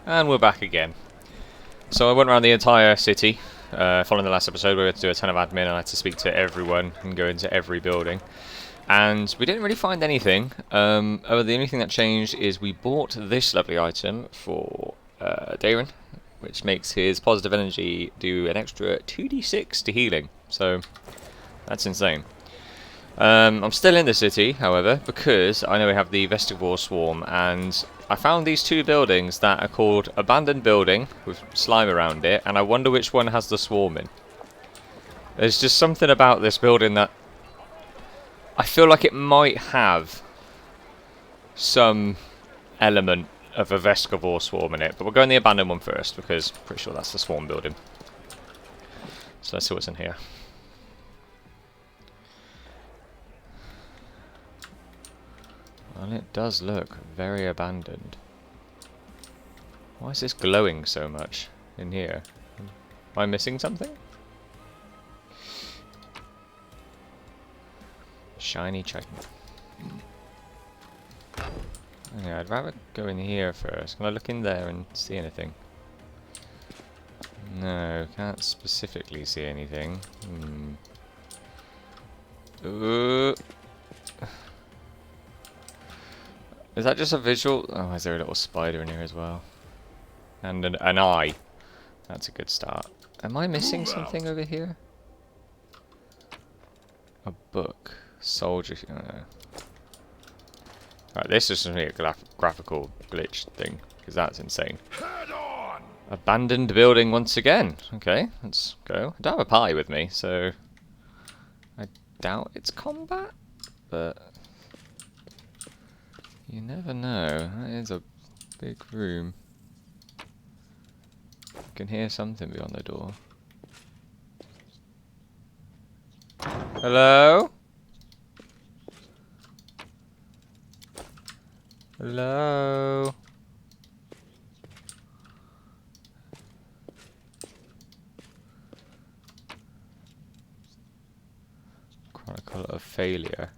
And we're back again. So I went around the entire city, following the last episode where we had to do a ton of admin and I had to speak to everyone and go into every building. And we didn't really find anything. The only thing that changed is we bought this lovely item for Drezen, which makes his positive energy do an extra 2d6 to healing. So that's insane. I'm still in the city, however, because I know we have the Vestigore Swarm, and I found these two buildings that are called Abandoned Building, with slime around it, and I wonder which one has the swarm in. There's just something about this building that I feel like it might have some element of a Vestigore Swarm in it, but we'll go in the Abandoned one first, because I'm pretty sure that's the Swarm building. So let's see what's in here. Well, it does look very abandoned. Why is this glowing so much in here? Am I missing something? Shiny chitin. Yeah, I'd rather go in here first. Can I look in there and see anything? No, can't specifically see anything. Is that just a visual? Oh, is there a little spider in here as well? And an eye. That's a good start. Am I missing something over here? A book. Soldier. Right, this is just a graphical glitch thing, because that's insane. Abandoned building once again. Okay, let's go. I don't have a party with me, so I doubt it's combat, but you never know. That is a big room. I can hear something beyond the door. Hello? Hello? Chronicle of Failure.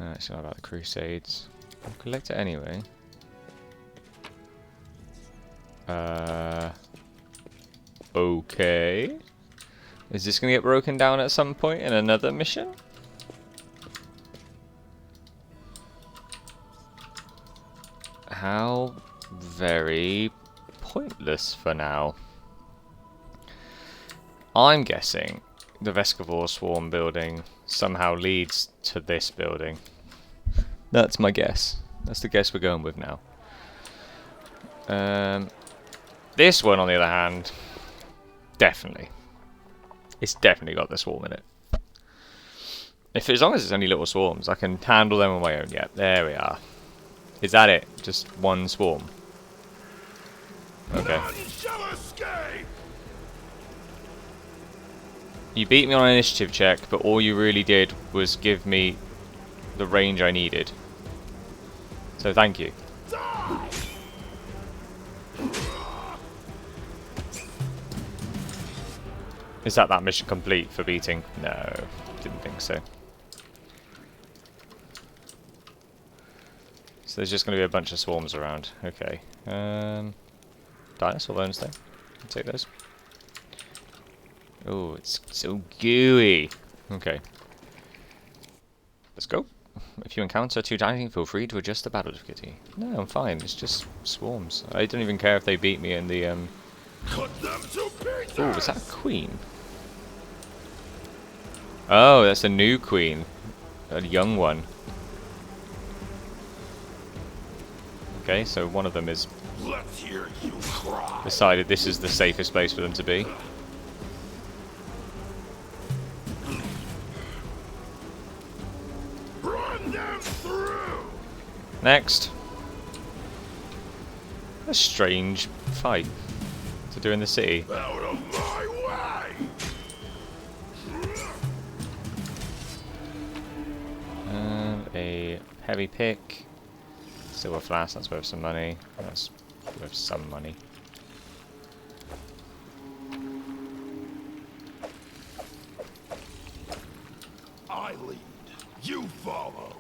It's not about the Crusades. I'll collect it anyway. Okay. Is this gonna get broken down at some point in another mission? How very pointless for now. I'm guessing the Vestigore Swarm building somehow leads to this building. That's my guess. That's the guess we're going with now. This one, on the other hand, definitely. It's definitely got the swarm in it. As long as it's only little swarms, I can handle them on my own. Yep, there we are. Is that it? Just one swarm? Okay. You beat me on an initiative check, but all you really did was give me the range I needed. So thank you. Is that mission complete for beating? No, didn't think so. So there's just going to be a bunch of swarms around. Okay. Dinosaur bones though. I'll take those. Oh, it's so gooey. Okay. Let's go. If you encounter too diving, feel free to adjust the battle difficulty. No, I'm fine. It's just swarms. I don't even care if they beat me in the Oh, is that a queen? Oh, that's a new queen. A young one. Okay, so one of them is decided this is the safest place for them to be. Run them through. Next. A strange fight to do in the city. Out of my way. A heavy pick. Silver flask, that's worth some money. That's worth some money. I lead. You follow.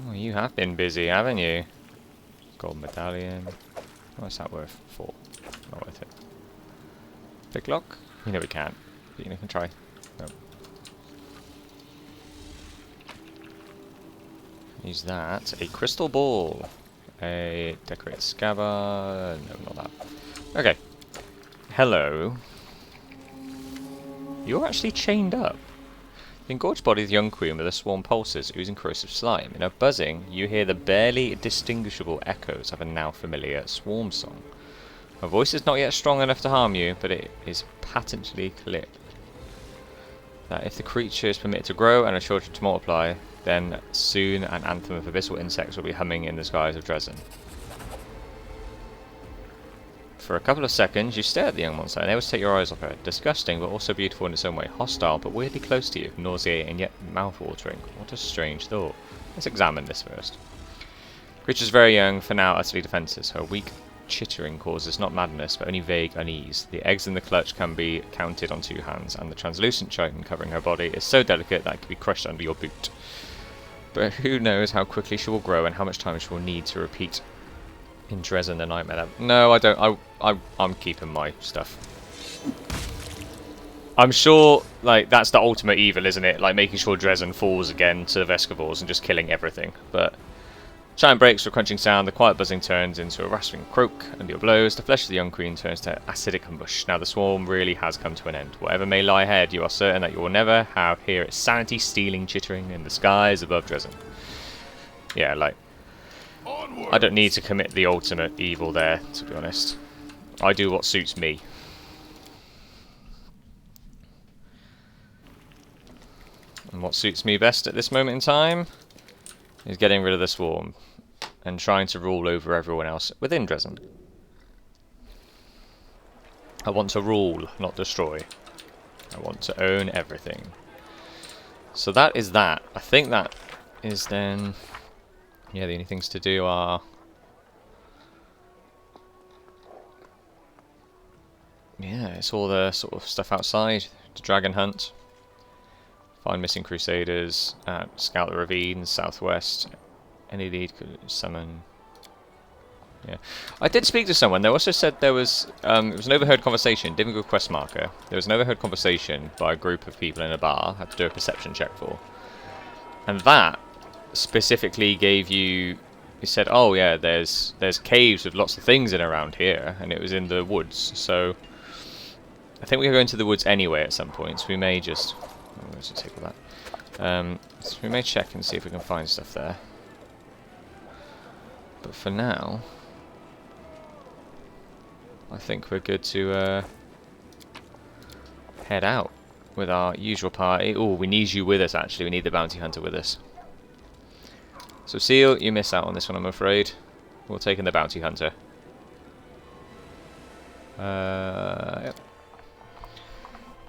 Oh, you have been busy, haven't you? Gold medallion. What's that worth? 4. Not worth it. Pick lock? You know we can't. But you know, can try. No. Use that. A crystal ball. A decorated scabbard. No, not that. Okay. Hello. You're actually chained up. The engorged body of the young queen with a swarm pulses, oozing corrosive slime. In her buzzing, you hear the barely distinguishable echoes of a now familiar swarm song. Her voice is not yet strong enough to harm you, but it is patently clear that if the creature is permitted to grow and her children to multiply, then soon an anthem of abyssal insects will be humming in the skies of Drezen. For a couple of seconds, you stare at the young monster, unable to take your eyes off her. Disgusting, but also beautiful in its own way. Hostile, but weirdly close to you. Nauseating, yet mouth-watering. What a strange thought. Let's examine this first. Creature's very young, for now utterly defenseless. Her weak chittering causes not madness, but only vague unease. The eggs in the clutch can be counted on 2 hands, and the translucent chitin covering her body is so delicate that it can be crushed under your boot. But who knows how quickly she will grow and how much time she will need to repeat in Drezen the Nightmare. No, I don't. I'm keeping my stuff. I'm sure, like, that's the ultimate evil, isn't it? Like, making sure Drezen falls again to Vescavors and just killing everything. But chime breaks with a crunching sound, the quiet buzzing turns into a rasping croak under your blows, the flesh of the young queen turns to acidic ambush. Now the swarm really has come to an end. Whatever may lie ahead, you are certain that you will never hear its sanity-stealing chittering in the skies above Drezen. Yeah, like, I don't need to commit the ultimate evil there, to be honest. I do what suits me. And what suits me best at this moment in time is getting rid of the swarm and trying to rule over everyone else within Drezen. I want to rule, not destroy. I want to own everything. So that is that. I think that is then... Yeah, the only things to do are... Yeah, it's all the sort of stuff outside. The dragon hunt. Find missing crusaders. Scout the ravines, southwest. Any lead could summon... Yeah. I did speak to someone. They also said there was... it was an overheard conversation. Didn't go quest marker. There was an overheard conversation by a group of people in a bar. Had to do a perception check for. And that specifically gave you... He said, oh yeah, there's caves with lots of things in around here, and it was in the woods, so I think we're going to the woods anyway at some point, so we may just... Oh, let's just take all that. So we may check and see if we can find stuff there. But for now, I think we're good to head out with our usual party. Oh, we need you with us, actually. We need the bounty hunter with us. So, Seal, you miss out on this one, I'm afraid. We're taking the bounty hunter. Yep.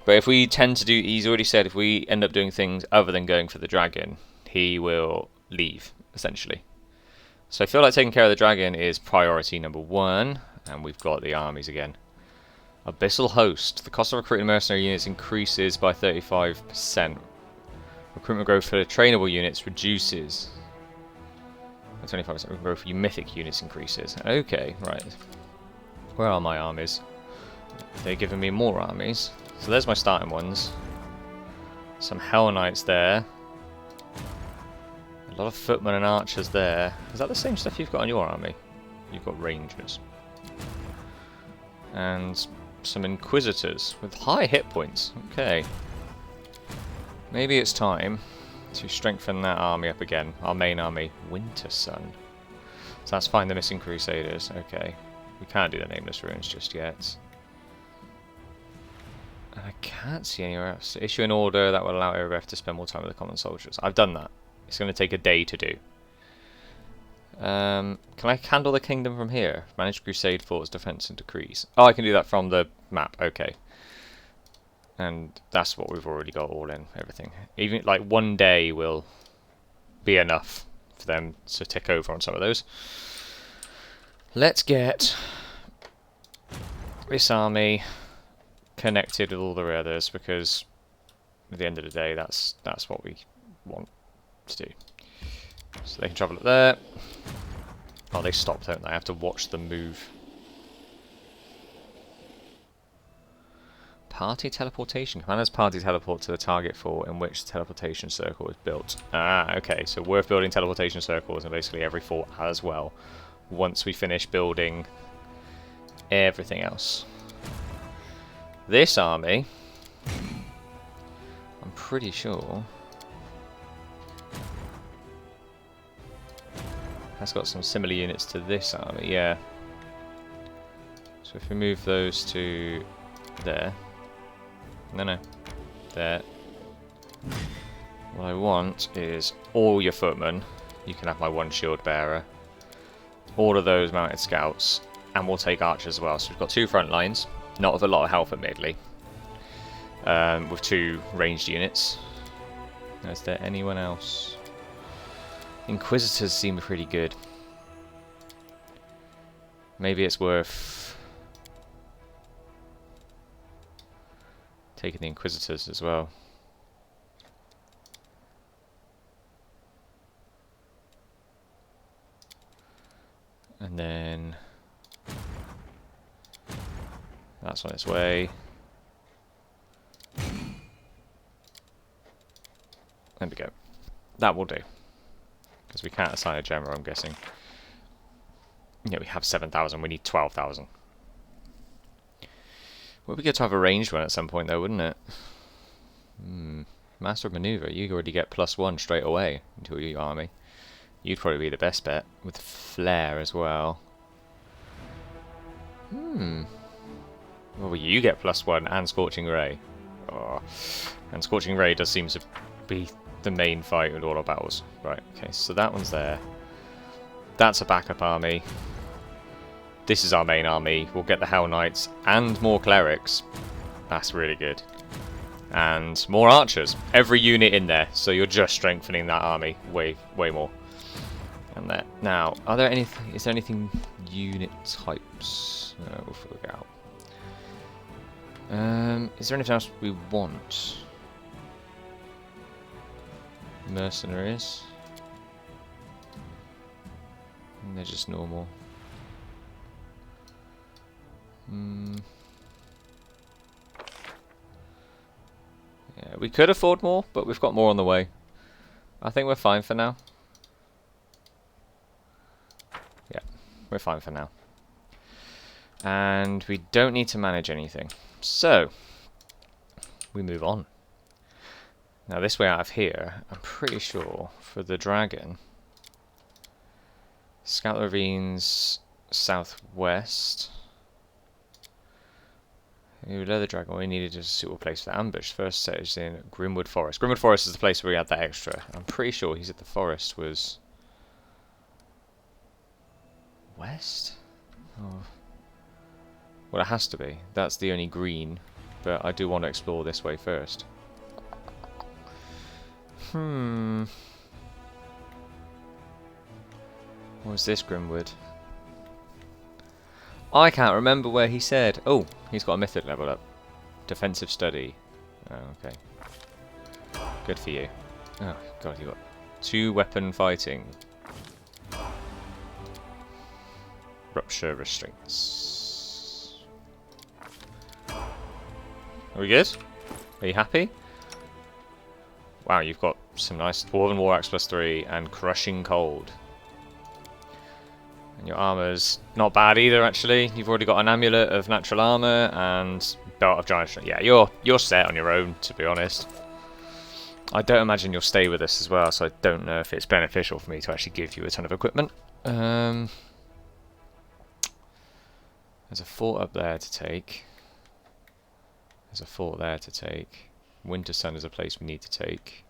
But if we tend to do... He's already said if we end up doing things other than going for the dragon, he will leave, essentially. So I feel like taking care of the dragon is priority number 1. And we've got the armies again. Abyssal Host. The cost of recruiting mercenary units increases by 35%. Recruitment growth for trainable units reduces. 25% growth for your mythic units increases. Okay, right. Where are my armies? They're giving me more armies. So there's my starting ones. Some Hell Knights there. A lot of footmen and archers there. Is that the same stuff you've got on your army? You've got rangers. And some inquisitors with high hit points. Okay. Maybe it's time to strengthen that army up again. Our main army, Winter Sun. So that's find the missing crusaders. Okay. We can't do the nameless ruins just yet. And I can't see anywhere else. Issue an order that will allow Erebeth to spend more time with the common soldiers. I've done that. It's going to take a day to do. Can I handle the kingdom from here? Manage crusade forts, defense and decrees. Oh, I can do that from the map. Okay. And that's what we've already got all in, everything. Even like one day will be enough for them to tick over on some of those. Let's get this army connected with all the others, because at the end of the day, that's what we want to do. So they can travel up there. Oh, they stop, don't they? I have to watch them move. Party teleportation. Commanders party teleport to the target fort in which the teleportation circle is built. Ah, okay. So worth building teleportation circles in basically every fort as well. Once we finish building everything else. This army, I'm pretty sure, has got some similar units to this army, yeah. So if we move those to there. No. There. What I want is all your footmen. You can have my one shield bearer. All of those mounted scouts. And we'll take archers as well. So we've got 2 front lines. Not with a lot of health admittedly. With 2 ranged units. Now, is there anyone else? Inquisitors seem pretty good. Maybe it's worth taking the Inquisitors as well. And then that's on its way. There we go. That will do. Because we can't assign a general, I'm guessing. Yeah, we have 7,000. We need 12,000. Would be good to have a ranged one at some point, though, wouldn't it? Master of Maneuver. You already get +1 straight away into your army. You'd probably be the best bet, with Flare as well. Well, you get +1 and Scorching Ray. Oh. And Scorching Ray does seem to be the main fight in all our battles. Right, okay, so that one's there. That's a backup army. This is our main army. We'll get the Hell Knights and more clerics. That's really good. And more archers. Every unit in there. So you're just strengthening that army way more. And there. Now, are there anything? Is there anything unit types? No, we'll figure out. Is there anything else we want? Mercenaries. And they're just normal. Yeah, we could afford more, but we've got more on the way. I think we're fine for now. Yeah, we're fine for now. And we don't need to manage anything. So, we move on. Now this way out of here, I'm pretty sure, for the dragon, scout the ravines southwest. Leather Dragon, all we needed is a suitable place for the ambush. First set is in Grimwood Forest. Grimwood Forest is the place where we had that extra. I'm pretty sure he said the forest was west? Oh. Well, it has to be. That's the only green. But I do want to explore this way first. What's this Grimwood? I can't remember where he said. Oh, he's got a mythic level up. Defensive study. Oh, okay. Good for you. Oh, God, you got 2 weapon fighting. Rupture restraints. Are we good? Are you happy? Wow, you've got some nice Dwarven War Axe +3 and Crushing Cold. And your armor's not bad either, actually. You've already got an amulet of natural armor and belt of giant strength. Yeah, you're set on your own, to be honest. I don't imagine you'll stay with us as well, so I don't know if it's beneficial for me to actually give you a ton of equipment. There's a fort up there to take. There's a fort there to take. Winter Sun is a place we need to take.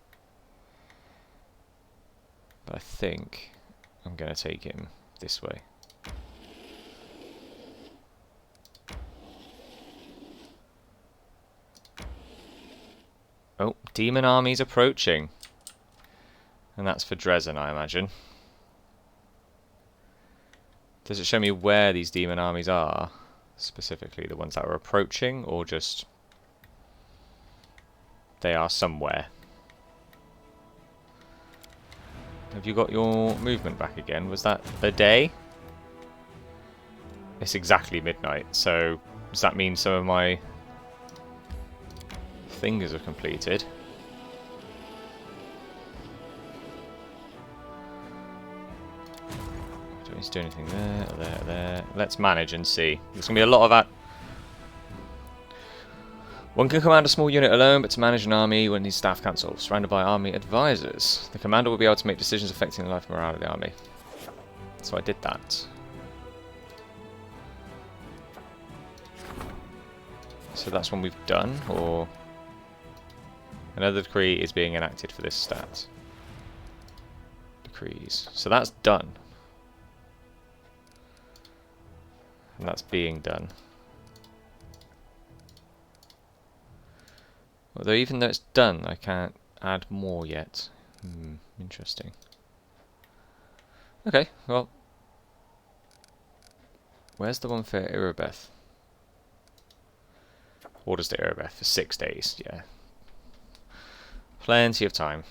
But I think I'm going to take him this way. Oh, demon armies approaching. And that's for Drezen, I imagine. Does it show me where these demon armies are? Specifically, the ones that are approaching, or just they are somewhere? Have you got your movement back again? Was that a day? It's exactly midnight, so does that mean some of my fingers are completed? Don't need to do anything there. Let's manage and see. There's going to be a lot of that. One can command a small unit alone, but to manage an army, one needs staff council, surrounded by army advisors. The commander will be able to make decisions affecting the life and morale of the army. So I did that. So that's one we've done, or another decree is being enacted for this stat. Decrees. So that's done. And that's being done. Although even though it's done, I can't add more yet. Interesting. Okay, well. Where's the one for Irabeth? Orders to Irabeth for 6 days, yeah. Plenty of time.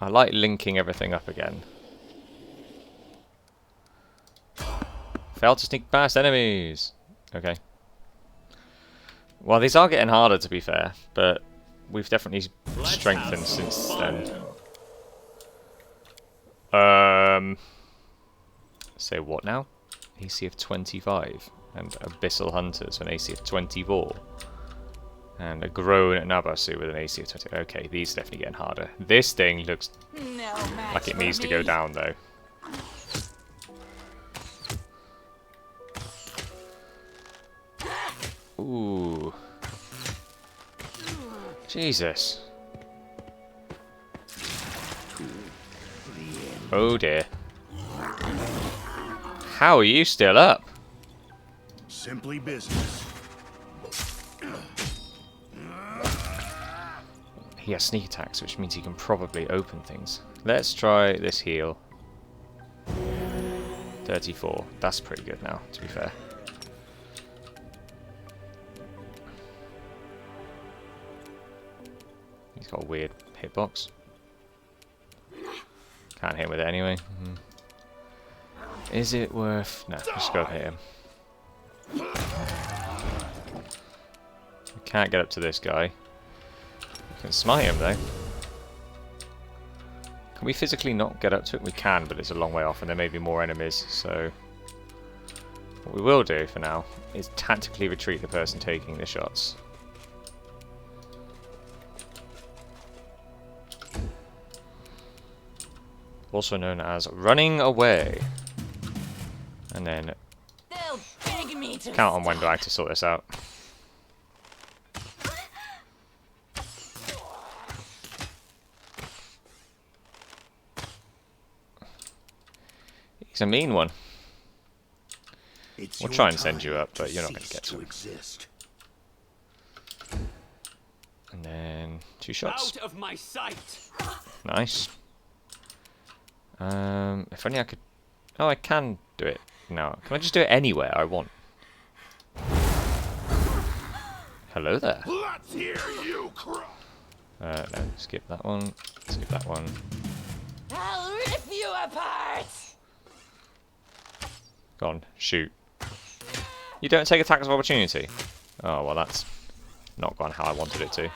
I like linking everything up again. Failed to sneak past enemies. Okay. Well, these are getting harder to be fair, but we've definitely strengthened since then. Say what now? AC of 25. And Abyssal Hunters with an AC of 24. And a Grown Nabasu with an AC of 20. Okay, these are definitely getting harder. This thing looks like it needs to go down though. Ooh. Jesus. Oh dear. How are you still up? Simply business. He has sneak attacks, which means he can probably open things. Let's try this heal. 34. That's pretty good now, to be fair. He's got a weird hitbox. Can't hit him with it anyway. Is it worth... No, just go hit him. We can't get up to this guy. We can smite him though. Can we physically not get up to it? We can, but it's a long way off and there may be more enemies, so... What we will do for now is tactically retreat the person taking the shots. Also known as running away. And then count on Wendell to sort this out. He's a mean one. We'll try and send you up, but you're not going to get to him. And then 2 shots. Out of my sight. Nice. If only I could... Oh, I can do it now. Can I just do it anywhere I want? Hello there. Let's hear you cry. No, skip that one. Skip that one. I'll rip you apart! Go on, shoot. You don't take attacks of opportunity. Oh, well, that's not gone how I wanted it to.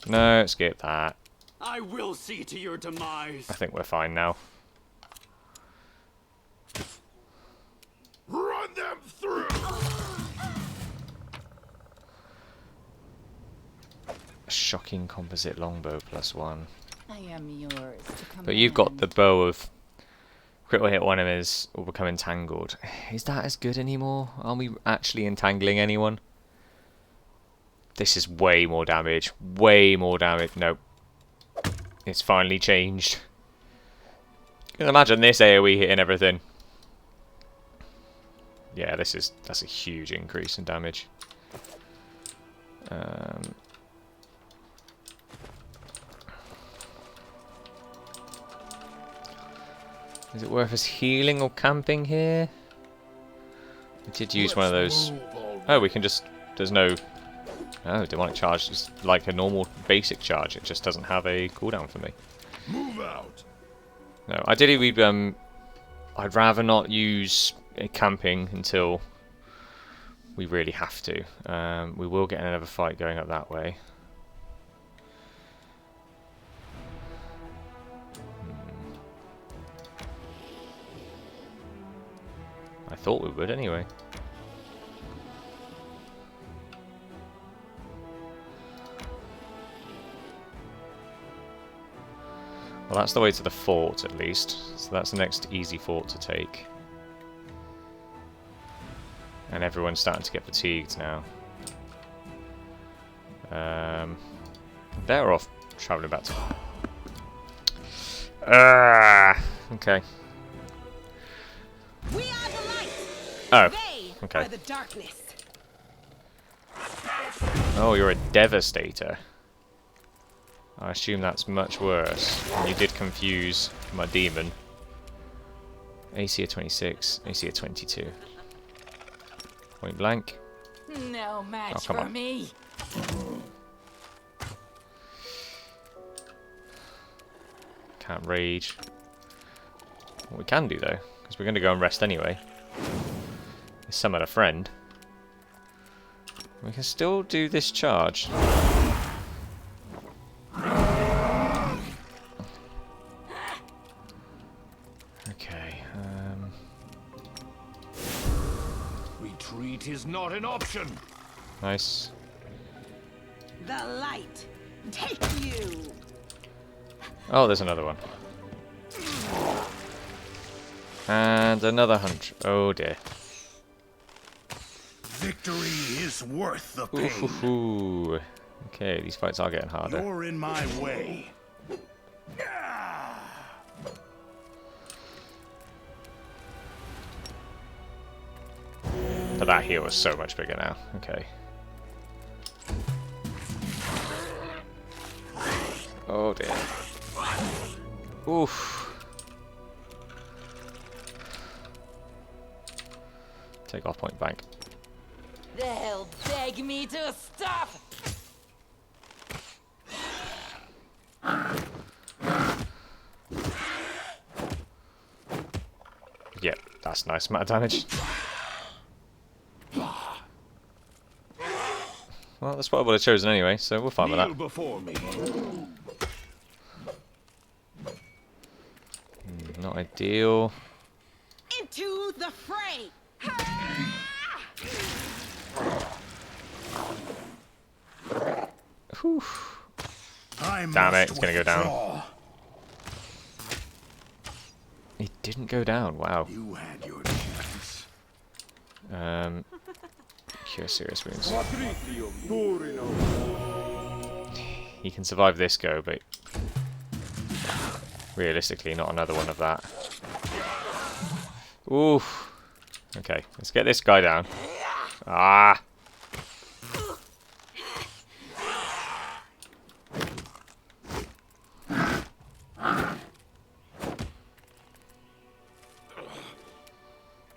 No, skip that. I will see to your demise. I think we're fine now. Run them through. Shocking composite longbow +1. I am yours to command. But you've got the bow of critical hit one enemies will become entangled. Is that as good anymore? Are we actually entangling anyone? This is way more damage. Way more damage. Nope. It's finally changed. You can imagine this AoE hitting everything. Yeah, that's a huge increase in damage. Is it worth us healing or camping here? We did use one of those. Oh, we can just... There's no Oh, demonic charge is like a normal basic charge. It just doesn't have a cooldown for me. Move out. No, ideally I'd rather not use camping until we really have to. We will get another fight going up that way. I thought we would anyway. Well, that's the way to the fort, at least. So that's the next easy fort to take. And everyone's starting to get fatigued now. They're off travelling back to... okay. We are the light. Oh, They okay. are the darkness. Oh, you're a devastator. I assume that's much worse. And you did confuse my demon. AC of 26, AC of 22. Point blank. No match Oh, come for on. me. Can't rage. What we can do though, because we're going to go and rest anyway, is summon a friend. We can still do this charge. Okay. Retreat is not an option. Nice. The light. Take you. Oh, there's another one. And another hunch. Oh dear. Victory is worth the Ooh, pain. hoo, hoo. Okay, these fights are getting harder. You're in my way. But that heal is so much bigger now. Okay. Oh dear. Oof. Take off point blank. They'll beg me to stop. Yep, that's a nice amount of damage. Well, that's what I would have chosen anyway, so we're fine with Kneel that. before me. Not ideal. Into the fray. Whew. I Damn it, must it's gonna go down. withdraw. It didn't go down, wow. You had your chance. Cure serious wounds. He can survive this go, but realistically not another one of that. Oof. Okay, let's get this guy down. Ah!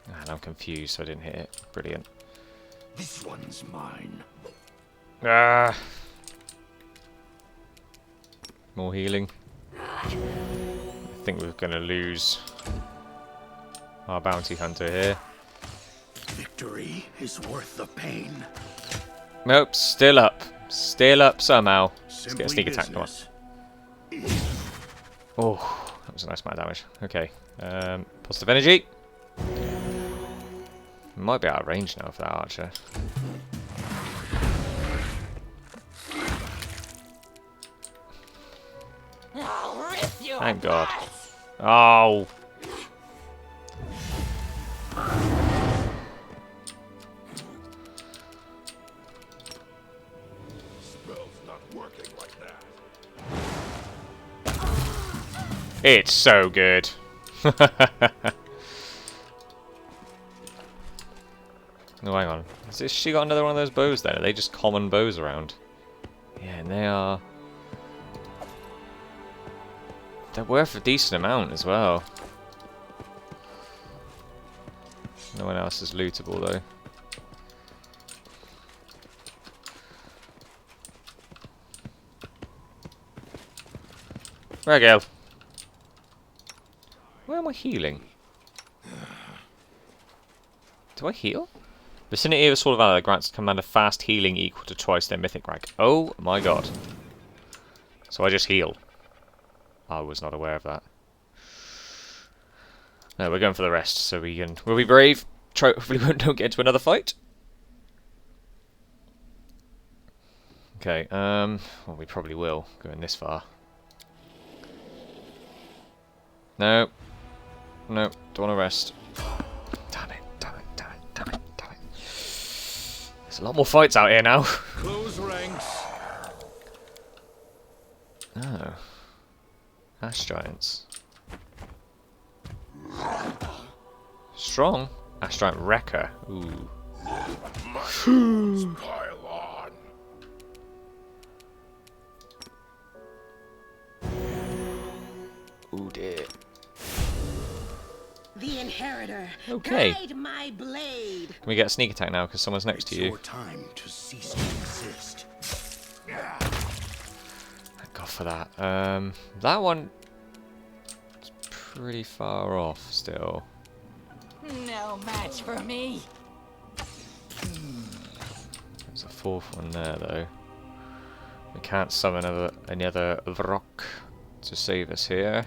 And I'm confused, so I didn't hit it. Brilliant. This one's mine. Ah! More healing. I think we're going to lose our bounty hunter here. Victory is worth the pain. Nope, still up. Still up somehow. Let's get a Simply sneak attack, come on. business. Oh, that was a nice amount of damage. Okay, positive energy. Might be out of range now for that archer. I'll rip you Thank God. apart. Oh! Spell's not working like that. It's so good. No, hang on. Has she got another one of those bows then? Are they just common bows around? Yeah, and they are... They're worth a decent amount as well. No one else is lootable though. Regale. Where am I healing? Do I heal? Vicinity of a sword of valor grants commander fast healing equal to twice their mythic rank. Oh my god. So I just heal. I was not aware of that. No, we're going for the rest, so we'll be brave. Hopefully we don't get into another fight. Okay, well we probably will, going this far. No. No, don't want to rest. Damn it, damn it, damn it, damn it, damn it. There's a lot more fights out here now. Close ranks. Oh. Ash Giants. Strong. Ash Giant Wrecker. Ooh. Pile on. Ooh dear. The inheritor. Okay. Guide my blade. Can we get a sneak attack now because someone's next to It's you? your time to cease to exist. Thank God for that. That one is pretty far off still. No match for me. There's a fourth one there though. We can't summon any other rock to save us here.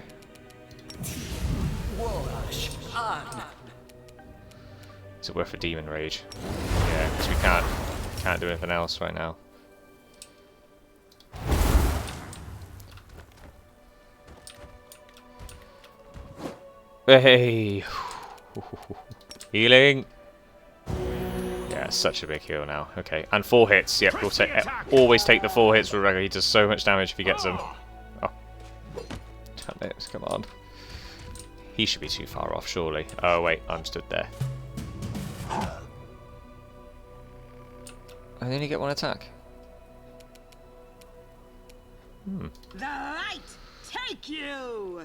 Is it worth a demon rage? Yeah, because we can't do anything else right now. Hey, healing. Yeah, such a big heal now. Okay, and 4 hits. Yep, we'll always take the 4 hits. He does so much damage if he gets them. Oh, damn it! Come on. He should be too far off, surely. Oh wait, I'm stood there. I only get 1 attack. The light take you.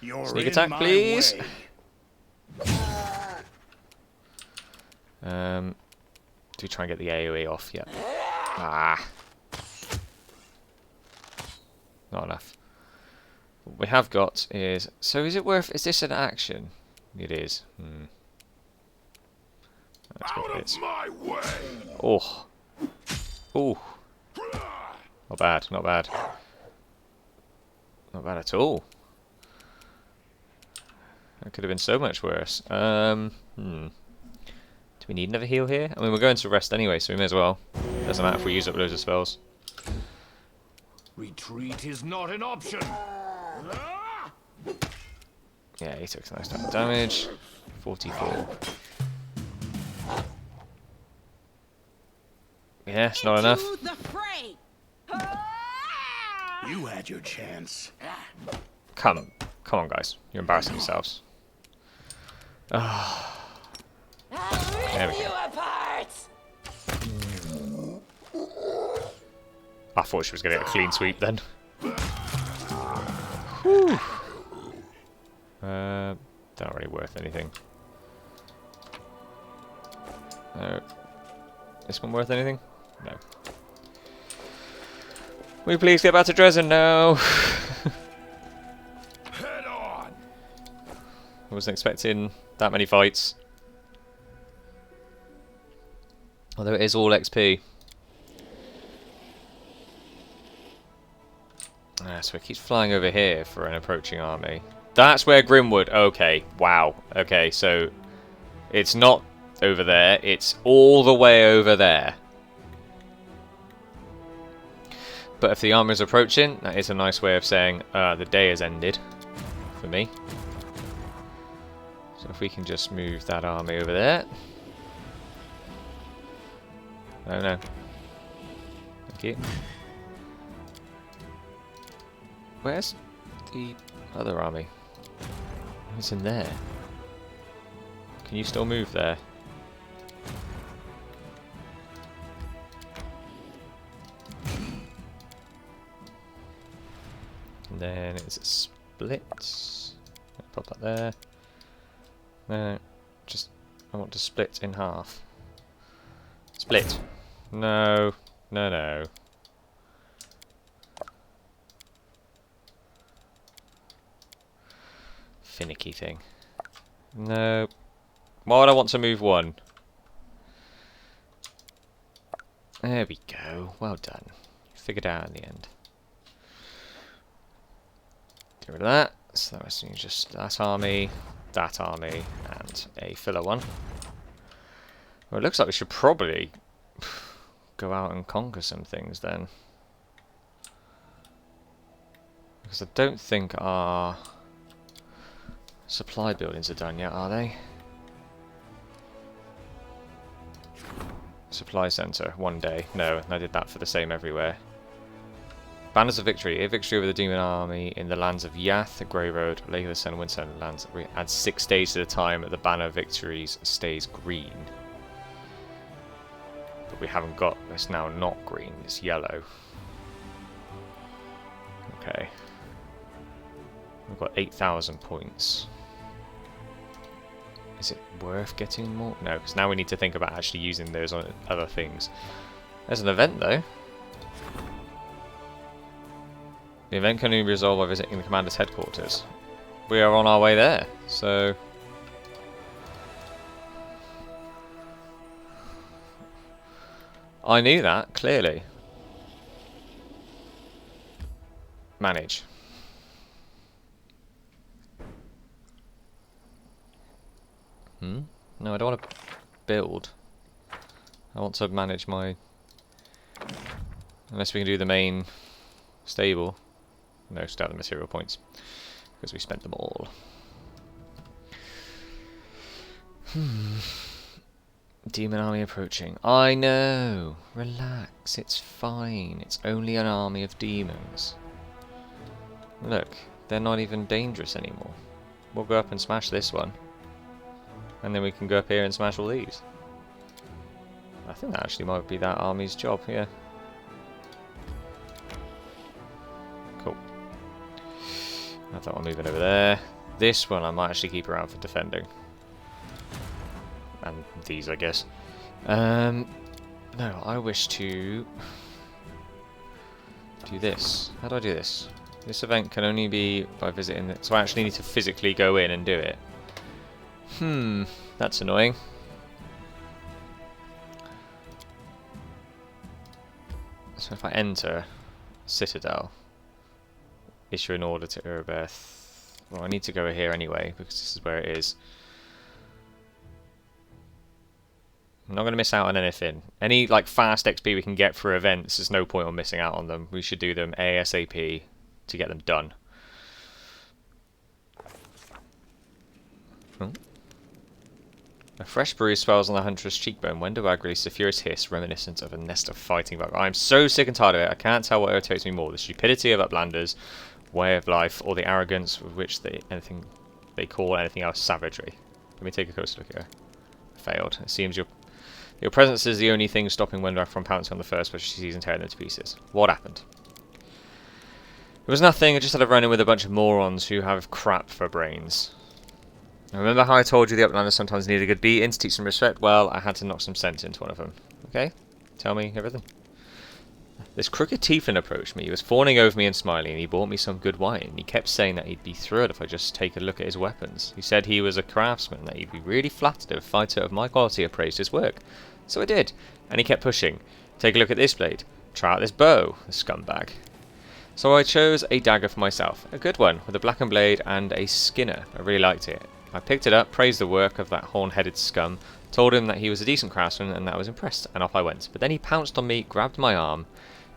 You're Sneak in attack, my please. way. Do try and get the AoE off? Yep. Ah. Not enough. What we have got is... So is it worth... Is this an action? It is. Let's go for Out this. of my way. Oh. Oh. Not bad, not bad. Not bad at all. That could have been so much worse. Do we need another heal here? I mean, we're going to rest anyway, so we may as well. Doesn't matter if we use up loads of spells. Retreat is not an option. Yeah, he took some nice amount of damage. 44. Yeah, it's not enough. Into the fray. You had your chance. Come on, guys. You're embarrassing yourselves. I'll There we rip you go. apart. I thought she was going to get a clean sweep then. Whew. Not really worth anything. No. This one worth anything? No. Will you please get back to Drezen now? Head on. I wasn't expecting that many fights. Although it is all XP. So it keeps flying over here for an approaching army. That's where Grimwood... Okay, wow. Okay, so it's not over there. It's all the way over there. But if the army is approaching, that is a nice way of saying the day has ended for me. So if we can just move that army over there. No. Thank you. Where's the other army? It's in there. Can you still move there? And then it's a split. Pop that there. No, just I want to split in half. Split. No. finicky thing. No. Why would I want to move one? There we go. Well done. Figured out in the end. Get rid of that. So that was just that army, and a filler one. Well, it looks like we should probably go out and conquer some things then. Because I don't think our supply buildings are done yet, are they? Supply center, 1 day. No, I did that for the same everywhere. Banners of Victory. A victory over the demon army in the lands of Yath, Grey Road, Lake of the Sun, Winter lands. We add 6 days at a time. The banner of victories stays green. But we haven't got. It's now not green. It's yellow. Okay. We've got 8,000 points. Is it worth getting more? No, because now we need to think about actually using those on other things. There's an event though. The event can only be resolved by visiting the commander's headquarters. We are on our way there, so... I knew that, clearly. Manage. No, I don't want to build. I want to manage my... Unless we can do the main stable. No, still have the material points. Because we spent them all. Demon army approaching. I know! Relax, it's fine. It's only an army of demons. Look, they're not even dangerous anymore. We'll go up and smash this one. And then we can go up here and smash all these. I think that actually might be that army's job, yeah. Cool. Have that one moving over there. This one I might actually keep around for defending. And these, I guess. No, I wish to do this. How do I do this? This event can only be by visiting it, so I actually need to physically go in and do it. That's annoying. So if I enter Citadel, issue an order to Erebeth. Well, I need to go here anyway because this is where it is. I'm not going to miss out on anything. Any like fast XP we can get for events, there's no point on missing out on them. We should do them ASAP to get them done. Oh. A fresh bruise swells on the hunter's cheekbone. Wendowag released a furious hiss reminiscent of a nest of fighting bugs. I'm so sick and tired of it. I can't tell what irritates me more: the stupidity of Uplanders' way of life, or the arrogance with which they call anything else savagery. Let me take a closer look here. Failed. It seems your presence is the only thing stopping Wendowag from pouncing on the first special she sees and tearing them to pieces. What happened? It was nothing. I just had a run-in with a bunch of morons who have crap for brains. Remember how I told you the Uplanders sometimes need a good beating to teach some respect? Well, I had to knock some sense into one of them. Okay? Tell me everything. This crooked tiefling approached me. He was fawning over me and smiling, and he bought me some good wine. He kept saying that he'd be thrilled if I just take a look at his weapons. He said he was a craftsman, that he'd be really flattered if a fighter of my quality appraised his work. So I did, and he kept pushing. Take a look at this blade. Try out this bow, the scumbag. So I chose a dagger for myself. A good one, with a blackened blade and a skinner. I really liked it. I picked it up, praised the work of that horn-headed scum, told him that he was a decent craftsman and that I was impressed, and off I went. But then he pounced on me, grabbed my arm.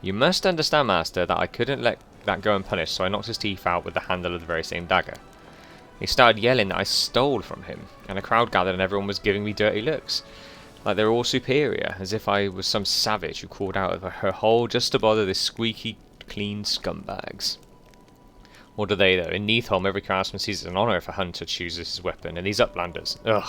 You must understand, master, that I couldn't let that go unpunished, so I knocked his teeth out with the handle of the very same dagger. He started yelling that I stole from him, and a crowd gathered and everyone was giving me dirty looks. Like they were all superior, as if I was some savage who crawled out of her hole just to bother this squeaky clean scumbags. Or do they, though? In Neathholm, every craftsman sees it an honour if a hunter chooses his weapon, and these Uplanders, ugh.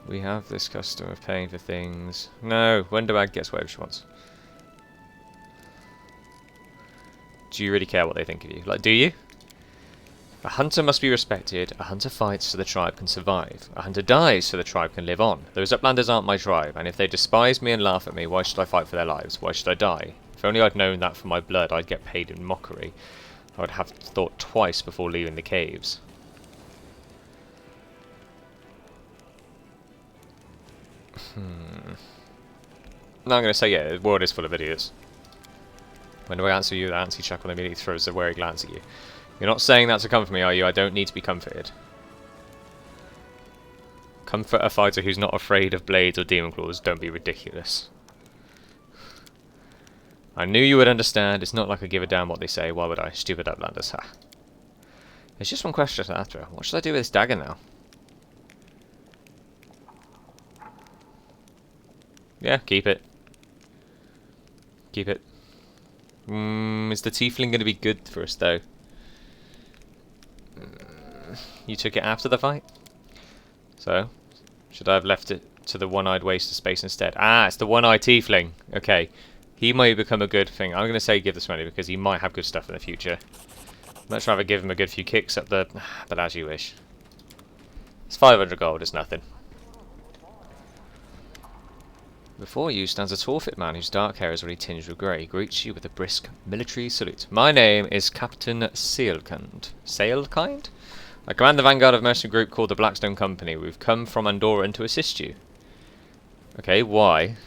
We have this custom of paying for things. No, Wendowag gets whatever she wants. Do you really care what they think of you? Like, do you? A hunter must be respected. A hunter fights so the tribe can survive. A hunter dies so the tribe can live on. Those Uplanders aren't my tribe, and if they despise me and laugh at me, why should I fight for their lives? Why should I die? If only I'd known that for my blood I'd get paid in mockery, I would have thought twice before leaving the caves. Now I'm going to say, yeah, the world is full of idiots. When do I answer you? The antsy chuckle immediately throws a wary glance at you. You're not saying that to comfort me, are you? I don't need to be comforted. Comfort a fighter who's not afraid of blades or demon claws. Don't be ridiculous. I knew you would understand. It's not like I give a damn what they say. Why would I? Stupid Outlanders. Ha. There's just one question after. What should I do with this dagger now? Yeah, keep it. Keep it. Is the tiefling going to be good for us, though? You took it after the fight? So, should I have left it to the one-eyed waste of space instead? Ah, it's the one-eyed tiefling. Okay. He might become a good thing. I'm going to say give this money because he might have good stuff in the future. Much rather give him a good few kicks up the... But as you wish. It's 500 gold, it's nothing. Before you stands a tall-fit man whose dark hair is already tinged with grey. He greets you with a brisk military salute. My name is Captain Sailkind. Sailkind? I command the vanguard of a mercenary group called the Blackstone Company. We've come from Andorran to assist you. Okay, why?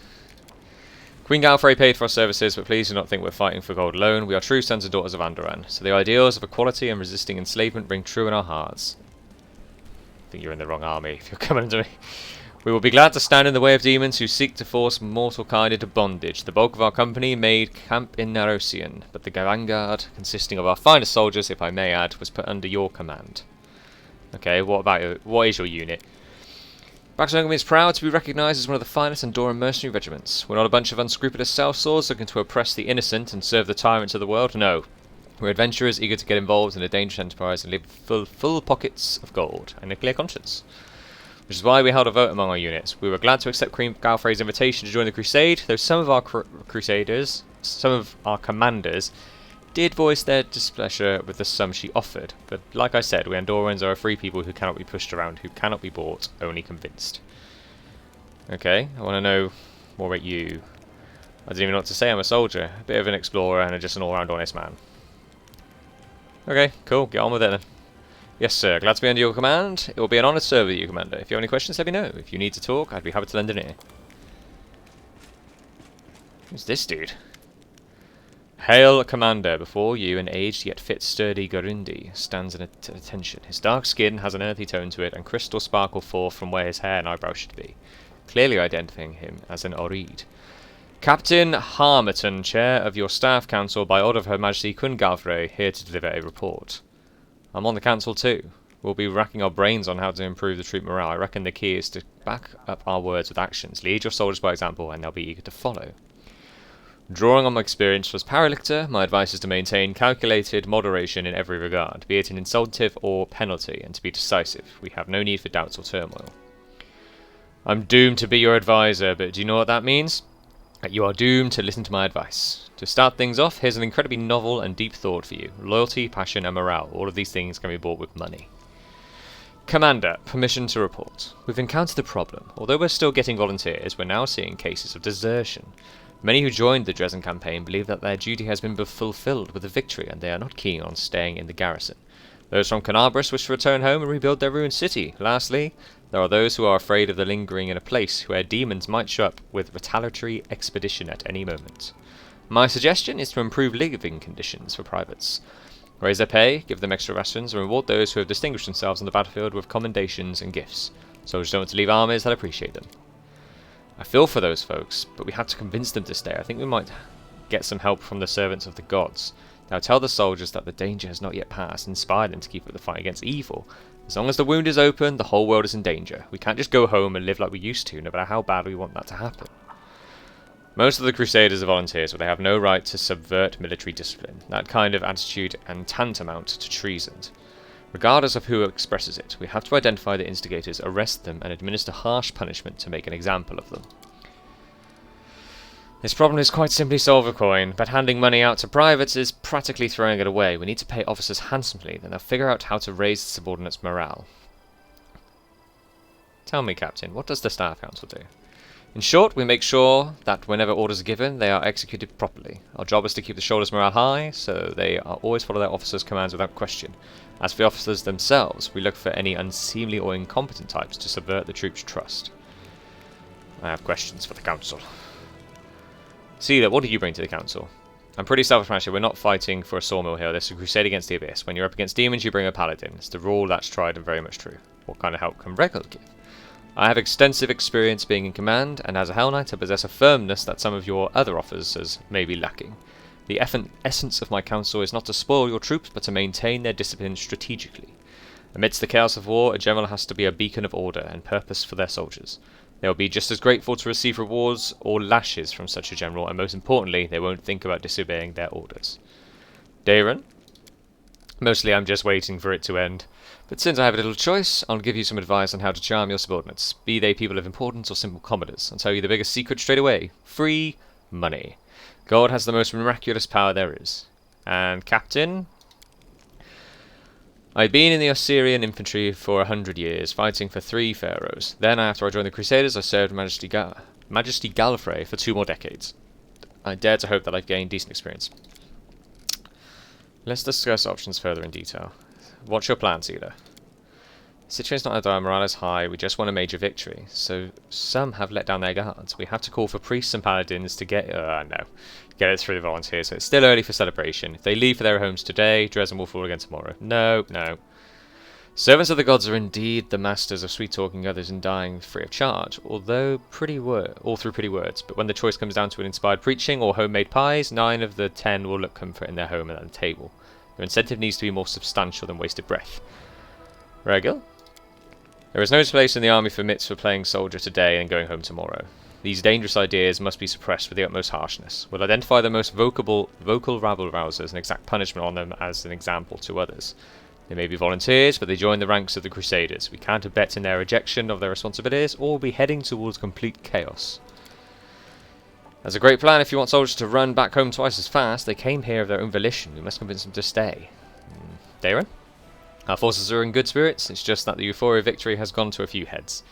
Queen Galfrey paid for our services, but please do not think we're fighting for gold alone. We are true sons and daughters of Andorran, so the ideals of equality and resisting enslavement ring true in our hearts. I think you're in the wrong army if you're coming to me. We will be glad to stand in the way of demons who seek to force mortal kind into bondage. The bulk of our company made camp in Narosian, but the vanguard, consisting of our finest soldiers, if I may add, was put under your command. Okay, what is your unit? Blackstone is proud to be recognised as one of the finest Andorran mercenary regiments. We're not a bunch of unscrupulous sellswords looking to oppress the innocent and serve the tyrants of the world. No. We're adventurers eager to get involved in a dangerous enterprise and live full pockets of gold and a clear conscience. Which is why we held a vote among our units. We were glad to accept Queen Galfrey's invitation to join the crusade, though some of our commanders, did voice their displeasure with the sum she offered. But like I said, we Andorrans are a free people who cannot be pushed around, who cannot be bought, only convinced. Okay, I want to know more about you. I didn't even know what to say, I'm a soldier, a bit of an explorer, and just an all-round honest man. Okay, cool, get on with it then. Yes sir, glad to be under your command. It will be an honour to serve with you, Commander. If you have any questions, let me know. If you need to talk, I'd be happy to lend an ear. Who's this dude? Hail, Commander. Before you, an aged yet fit sturdy Garundi stands at attention. His dark skin has an earthy tone to it, and crystal sparkle forth from where his hair and eyebrows should be, clearly identifying him as an Oreed. Captain Harmerton, Chair of your Staff Council, by order of Her Majesty Queen Galfrey, here to deliver a report. I'm on the council too. We'll be racking our brains on how to improve the troop morale. I reckon the key is to back up our words with actions. Lead your soldiers by example, and they'll be eager to follow. Drawing on my experience as Paralictor, my advice is to maintain calculated moderation in every regard, be it an incentive or penalty, and to be decisive. We have no need for doubts or turmoil. I'm doomed to be your advisor, but do you know what that means? That you are doomed to listen to my advice. To start things off, here's an incredibly novel and deep thought for you. Loyalty, passion, and morale. All of these things can be bought with money. Commander, permission to report. We've encountered a problem. Although we're still getting volunteers, we're now seeing cases of desertion. Many who joined the Drezen campaign believe that their duty has been fulfilled with a victory, and they are not keen on staying in the garrison. Those from Canabras wish to return home and rebuild their ruined city. Lastly, there are those who are afraid of the lingering in a place where demons might show up with retaliatory expedition at any moment. My suggestion is to improve living conditions for privates. Raise their pay, give them extra rations, and reward those who have distinguished themselves on the battlefield with commendations and gifts. Soldiers don't want to leave armies that appreciate them. I feel for those folks, but we have to convince them to stay. I think we might get some help from the servants of the gods. Now tell the soldiers that the danger has not yet passed, and inspire them to keep up the fight against evil. As long as the wound is open, the whole world is in danger. We can't just go home and live like we used to, no matter how bad we want that to happen. Most of the Crusaders are volunteers, but they have no right to subvert military discipline. That kind of attitude and tantamount to treason. Regardless of who expresses it, we have to identify the instigators, arrest them, and administer harsh punishment to make an example of them. This problem is quite simply solved with coin, but handing money out to privates is practically throwing it away. We need to pay officers handsomely, then they'll figure out how to raise the subordinates' morale. Tell me, Captain, what does the Staff Council do? In short, we make sure that whenever orders are given, they are executed properly. Our job is to keep the shoulders morale high, so they always follow their officers' commands without question. As for the officers themselves, we look for any unseemly or incompetent types to subvert the troops' trust. I have questions for the council. Cedar, what do you bring to the council? I'm pretty self-explanatory. We're not fighting for a sawmill here. This is a crusade against the abyss. When you're up against demons, you bring a paladin. It's the rule that's tried and very much true. What kind of help can Regal give? I have extensive experience being in command, and as a Hell Knight I possess a firmness that some of your other officers may be lacking. The essence of my counsel is not to spoil your troops, but to maintain their discipline strategically. Amidst the chaos of war, a general has to be a beacon of order and purpose for their soldiers. They will be just as grateful to receive rewards or lashes from such a general, and most importantly, they won't think about disobeying their orders. Darren? Mostly I'm just waiting for it to end. But since I have a little choice, I'll give you some advice on how to charm your subordinates, be they people of importance or simple commoners. I'll tell you the biggest secret straight away. Free money. God has the most miraculous power there is. And Captain? I'd been in the Osirian infantry for 100 years, fighting for 3 pharaohs. Then, after I joined the Crusaders, I served Majesty Gallifrey for 2 more decades. I dare to hope that I've gained decent experience. Let's discuss options further in detail. What's your plan, Cedar? The situation's not dire, morale is high, we just want a major victory. So some have let down their guards. We have to call for priests and paladins to get it through the volunteers. So it's still early for celebration. If they leave for their homes today, Drezen will fall again tomorrow. No. Servants of the gods are indeed the masters of sweet-talking others and dying free of charge, all through pretty words. But when the choice comes down to an inspired preaching or homemade pies, 9 of the 10 will look comfort in their home and at the table. Their incentive needs to be more substantial than wasted breath. Regal? There is no place in the army for mitzvah playing soldier today and going home tomorrow. These dangerous ideas must be suppressed with the utmost harshness. We'll identify the most vocal rabble-rousers and exact punishment on them as an example to others. They may be volunteers, but they join the ranks of the Crusaders. We can't abet in their rejection of their responsibilities, or we'll be heading towards complete chaos. That's a great plan if you want soldiers to run back home twice as fast. They came here of their own volition. We must convince them to stay. Darren? Our forces are in good spirits. It's just that the euphoria of victory has gone to a few heads.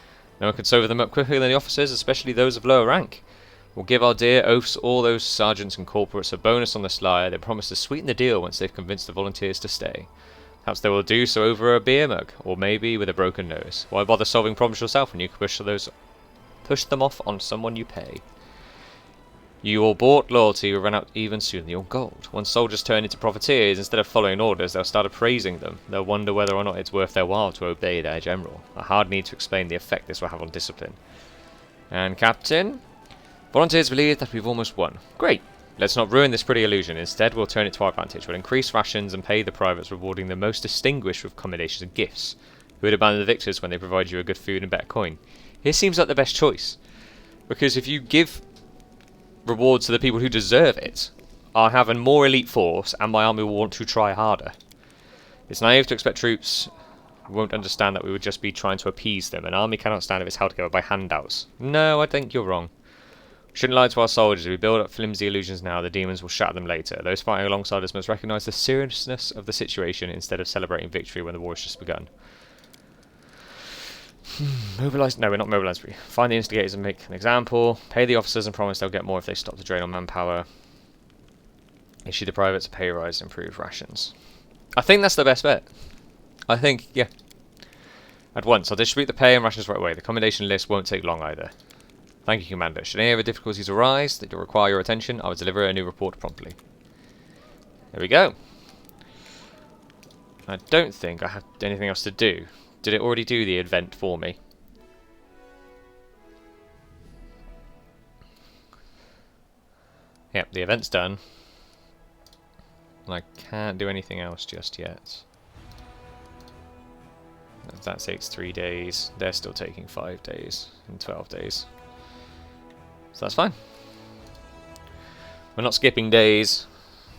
No one could sober them up quicker than the officers, especially those of lower rank. We'll give our dear oaths all those sergeants and corporates a bonus on the sly. They promise to sweeten the deal once they've convinced the volunteers to stay. Perhaps they will do so over a beer mug, or maybe with a broken nose. Why bother solving problems yourself when you can push them off on someone you pay? Your bought loyalty will run out even sooner than your gold. Once soldiers turn into profiteers, instead of following orders, they'll start appraising them. They'll wonder whether or not it's worth their while to obey their general. I hardly need to explain the effect this will have on discipline. And Captain? Volunteers believe that we've almost won. Great! Let's not ruin this pretty illusion. Instead, we'll turn it to our advantage. We'll increase rations and pay the privates, rewarding the most distinguished with accommodations and gifts. Who would abandon the victors when they provide you a good food and better coin? Here seems like the best choice. Because if you give rewards to the people who deserve it, I'll have a more elite force and my army will want to try harder. It's naive to expect troops won't understand that we would just be trying to appease them. An army cannot stand if it's held together by handouts. No, I think you're wrong. We shouldn't lie to our soldiers. If we build up flimsy illusions now, the demons will shatter them later. Those fighting alongside us must recognise the seriousness of the situation instead of celebrating victory when the war has just begun. Mobilise? No, we're not mobilised. Find the instigators and make an example. Pay the officers and promise they'll get more if they stop the drain on manpower. Issue the privates a pay rise and improve rations. I think that's the best bet. I think, yeah. At once, I'll distribute the pay and rations right away. The commendation list won't take long either. Thank you, Commander. Should any other difficulties arise that require your attention, I will deliver a new report promptly. There we go. I don't think I have anything else to do. Did it already do the event for me? Yep, the event's done. And I can't do anything else just yet. That takes 3 days. They're still taking 5 days and 12 days. So that's fine. We're not skipping days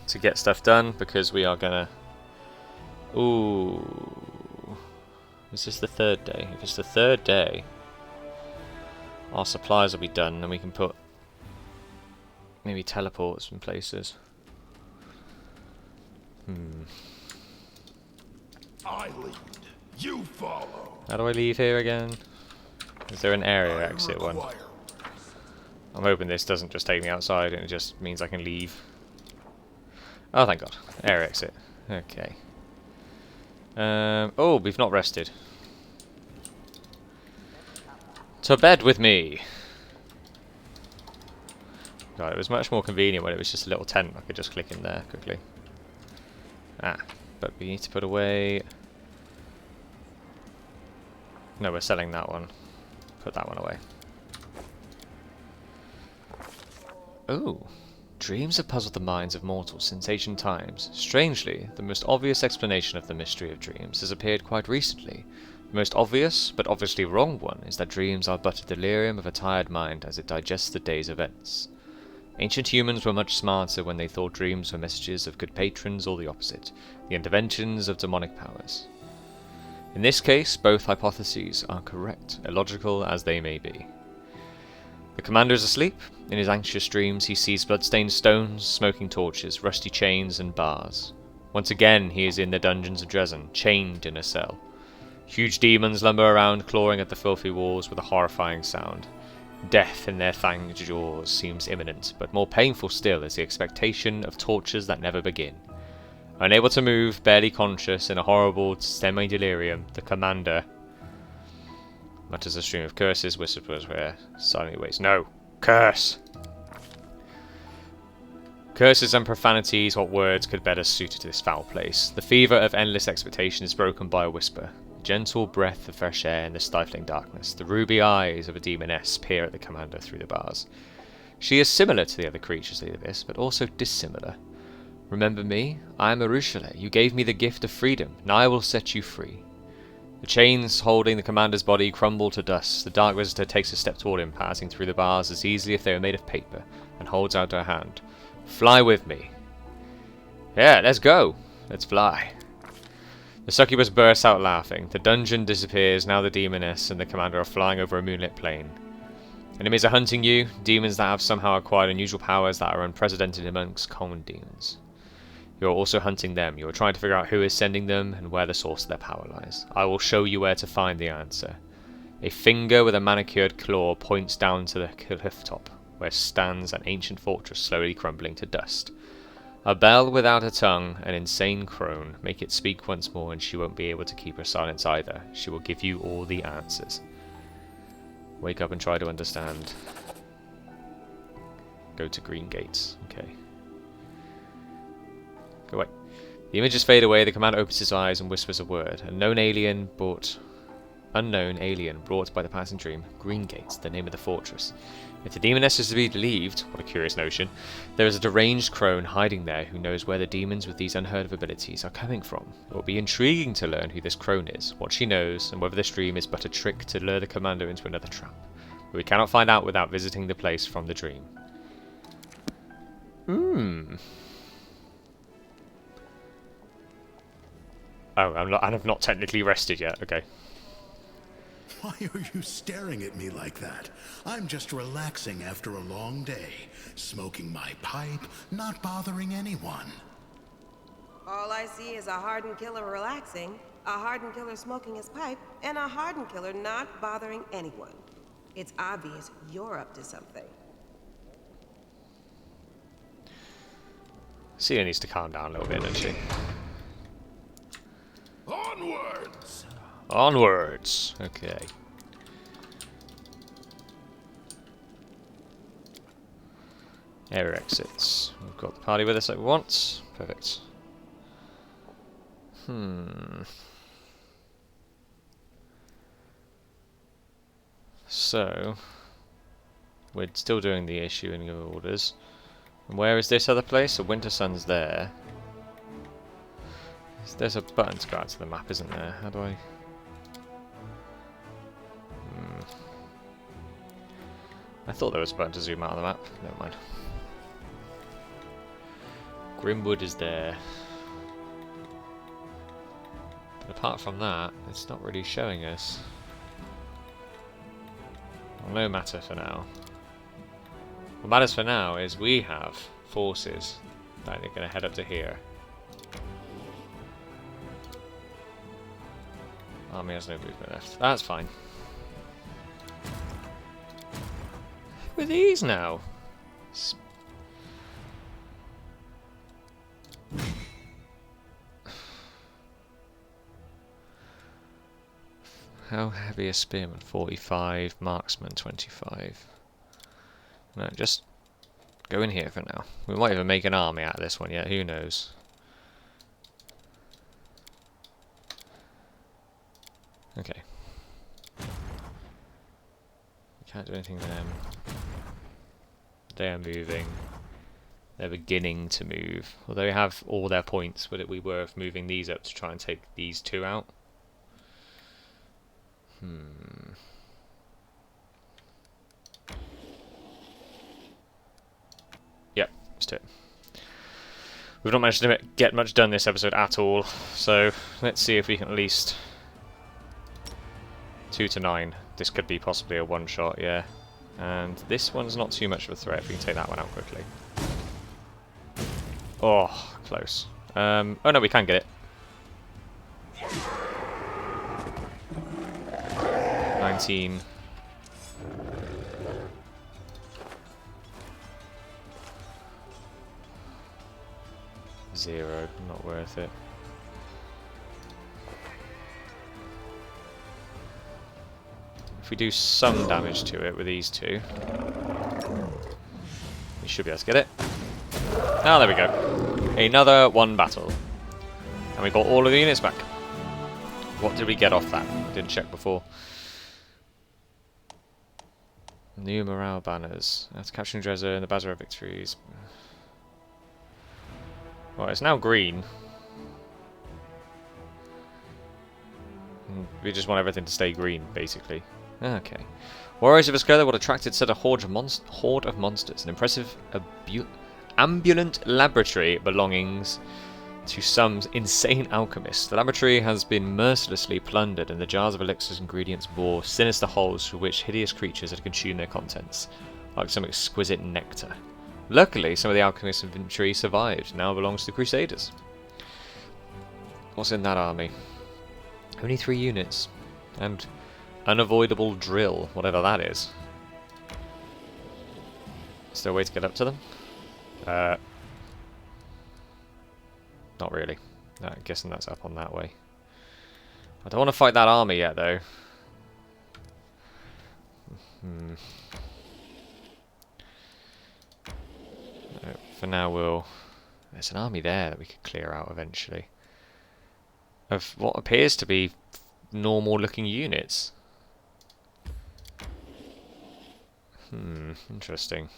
to get stuff done because we are gonna... Ooh... Is this the 3rd day? If it's the 3rd day, our supplies will be done and we can put maybe teleports in places. I lead, you follow. How do I leave here again? Is there an area exit one? I'm hoping this doesn't just take me outside and it just means I can leave. Oh, thank God. Air exit. Okay. Oh, we've not rested. To bed with me! God, it was much more convenient when it was just a little tent. I could just click in there quickly. Ah, but we need to put away... No, we're selling that one. Put that one away. Ooh. Dreams have puzzled the minds of mortals since ancient times. Strangely, the most obvious explanation of the mystery of dreams has appeared quite recently. The most obvious, but obviously wrong one, is that dreams are but a delirium of a tired mind as it digests the day's events. Ancient humans were much smarter when they thought dreams were messages of good patrons or the opposite, the interventions of demonic powers. In this case, both hypotheses are correct, illogical as they may be. The commander is asleep. In his anxious dreams he sees blood-stained stones, smoking torches, rusty chains and bars. Once again he is in the dungeons of Drezen, chained in a cell. Huge demons lumber around, clawing at the filthy walls with a horrifying sound. Death in their fanged jaws seems imminent, but more painful still is the expectation of tortures that never begin. Unable to move, barely conscious, in a horrible semi-delirium, the commander mutters a stream of curses, whispers where silently waits. No! Curse! Curses and profanities, what words could better suit to this foul place? The fever of endless expectation is broken by a whisper. A gentle breath of fresh air in the stifling darkness. The ruby eyes of a demoness peer at the commander through the bars. She is similar to the other creatures of the abyss, but also dissimilar. Remember me? I am Arushale. You gave me the gift of freedom. Now I will set you free. The chains holding the commander's body crumble to dust. The dark visitor takes a step toward him, passing through the bars as easily if they were made of paper, and holds out her hand. Fly with me. Yeah, let's go. Let's fly. The succubus bursts out laughing. The dungeon disappears. Now the demoness and the commander are flying over a moonlit plain. Enemies are hunting you. Demons that have somehow acquired unusual powers that are unprecedented amongst common demons. You are also hunting them. You are trying to figure out who is sending them and where the source of their power lies. I will show you where to find the answer. A finger with a manicured claw points down to the cliff top, where stands an ancient fortress slowly crumbling to dust. A bell without a tongue, an insane crone. Make it speak once more and she won't be able to keep her silence either. She will give you all the answers. Wake up and try to understand. Go to Green Gates. Okay. Go away. The images fade away, the commander opens his eyes and whispers a word. Unknown alien brought by the passing dream. Green Gates, the name of the fortress. If the demoness is to be believed, what a curious notion, there is a deranged crone hiding there who knows where the demons with these unheard of abilities are coming from. It will be intriguing to learn who this crone is, what she knows, and whether this dream is but a trick to lure the commander into another trap. But we cannot find out without visiting the place from the dream. Oh, I've not technically rested yet. Okay. Why are you staring at me like that? I'm just relaxing after a long day, smoking my pipe, not bothering anyone. All I see is a hardened killer relaxing, a hardened killer smoking his pipe, and a hardened killer not bothering anyone. It's obvious you're up to something. Celia needs to calm down a little bit, doesn't she? Onwards! Onwards! Okay. Air exits. We've got the party with us like we want. Perfect. So, we're still doing the issuing of orders. And where is this other place? So Winter Sun's there. There's a button to go out to the map, isn't there? How do I... I thought there was a button to zoom out on the map. Never mind. Grimwood is there. But apart from that, it's not really showing us. Well, no matter for now. What matters for now is we have forces that are going to head up to here. Army has no movement left. That's fine. with these now? How heavy a spearman? 45. Marksman 25. No, just go in here for now. We might even make an army out of this one yet. Who knows? Okay. Can't do anything to them. They are moving. They're beginning to move. Although we have all their points, would it be worth moving these up to try and take these two out? Yep, let's do it. We've not managed to get much done this episode at all, so let's see if we can at least 2 to 9. This could be possibly a one-shot, yeah. And this one's not too much of a threat. We can take that one out quickly. Oh, close. Oh no, we can get it. 19. Zero, not worth it. If we do some damage to it with these two, we should be able to get it. Ah, there we go. Another one battle. And we got all of the units back. What did we get off that? I didn't check before. New morale banners. After capturing Drezen, the Bazar victories. Well, it's now green. We just want everything to stay green, basically. Okay. Warriors of Escala were attracted to the horde of monsters. An impressive ambulant laboratory belongings to some insane alchemists. The laboratory has been mercilessly plundered, and the jars of elixirs ingredients bore sinister holes through which hideous creatures had consumed their contents, like some exquisite nectar. Luckily, some of the alchemist inventory survived, now belongs to the Crusaders. What's in that army? Only 3 units. And unavoidable drill, whatever that is. Is there a way to get up to them? Not really. No, I'm guessing that's up on that way. I don't want to fight that army yet, though. For now, we'll... There's an army there that we could clear out eventually. Of what appears to be normal-looking units. Interesting.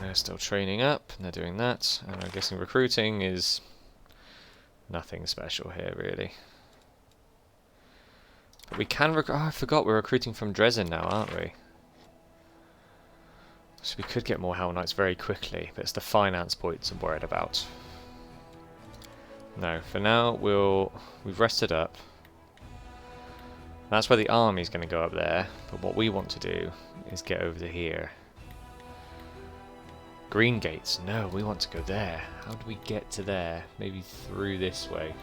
They're still training up, and they're doing that. And I'm guessing recruiting is nothing special here, really. But we can oh, I forgot we're recruiting from Drezen now, aren't we? So we could get more Hell Knights very quickly, but it's the finance points I'm worried about. No, for now we've rested up. That's where the army's going to go up there, but what we want to do is get over to here. Green gates, no, we want to go there. How do we get to there? Maybe through this way.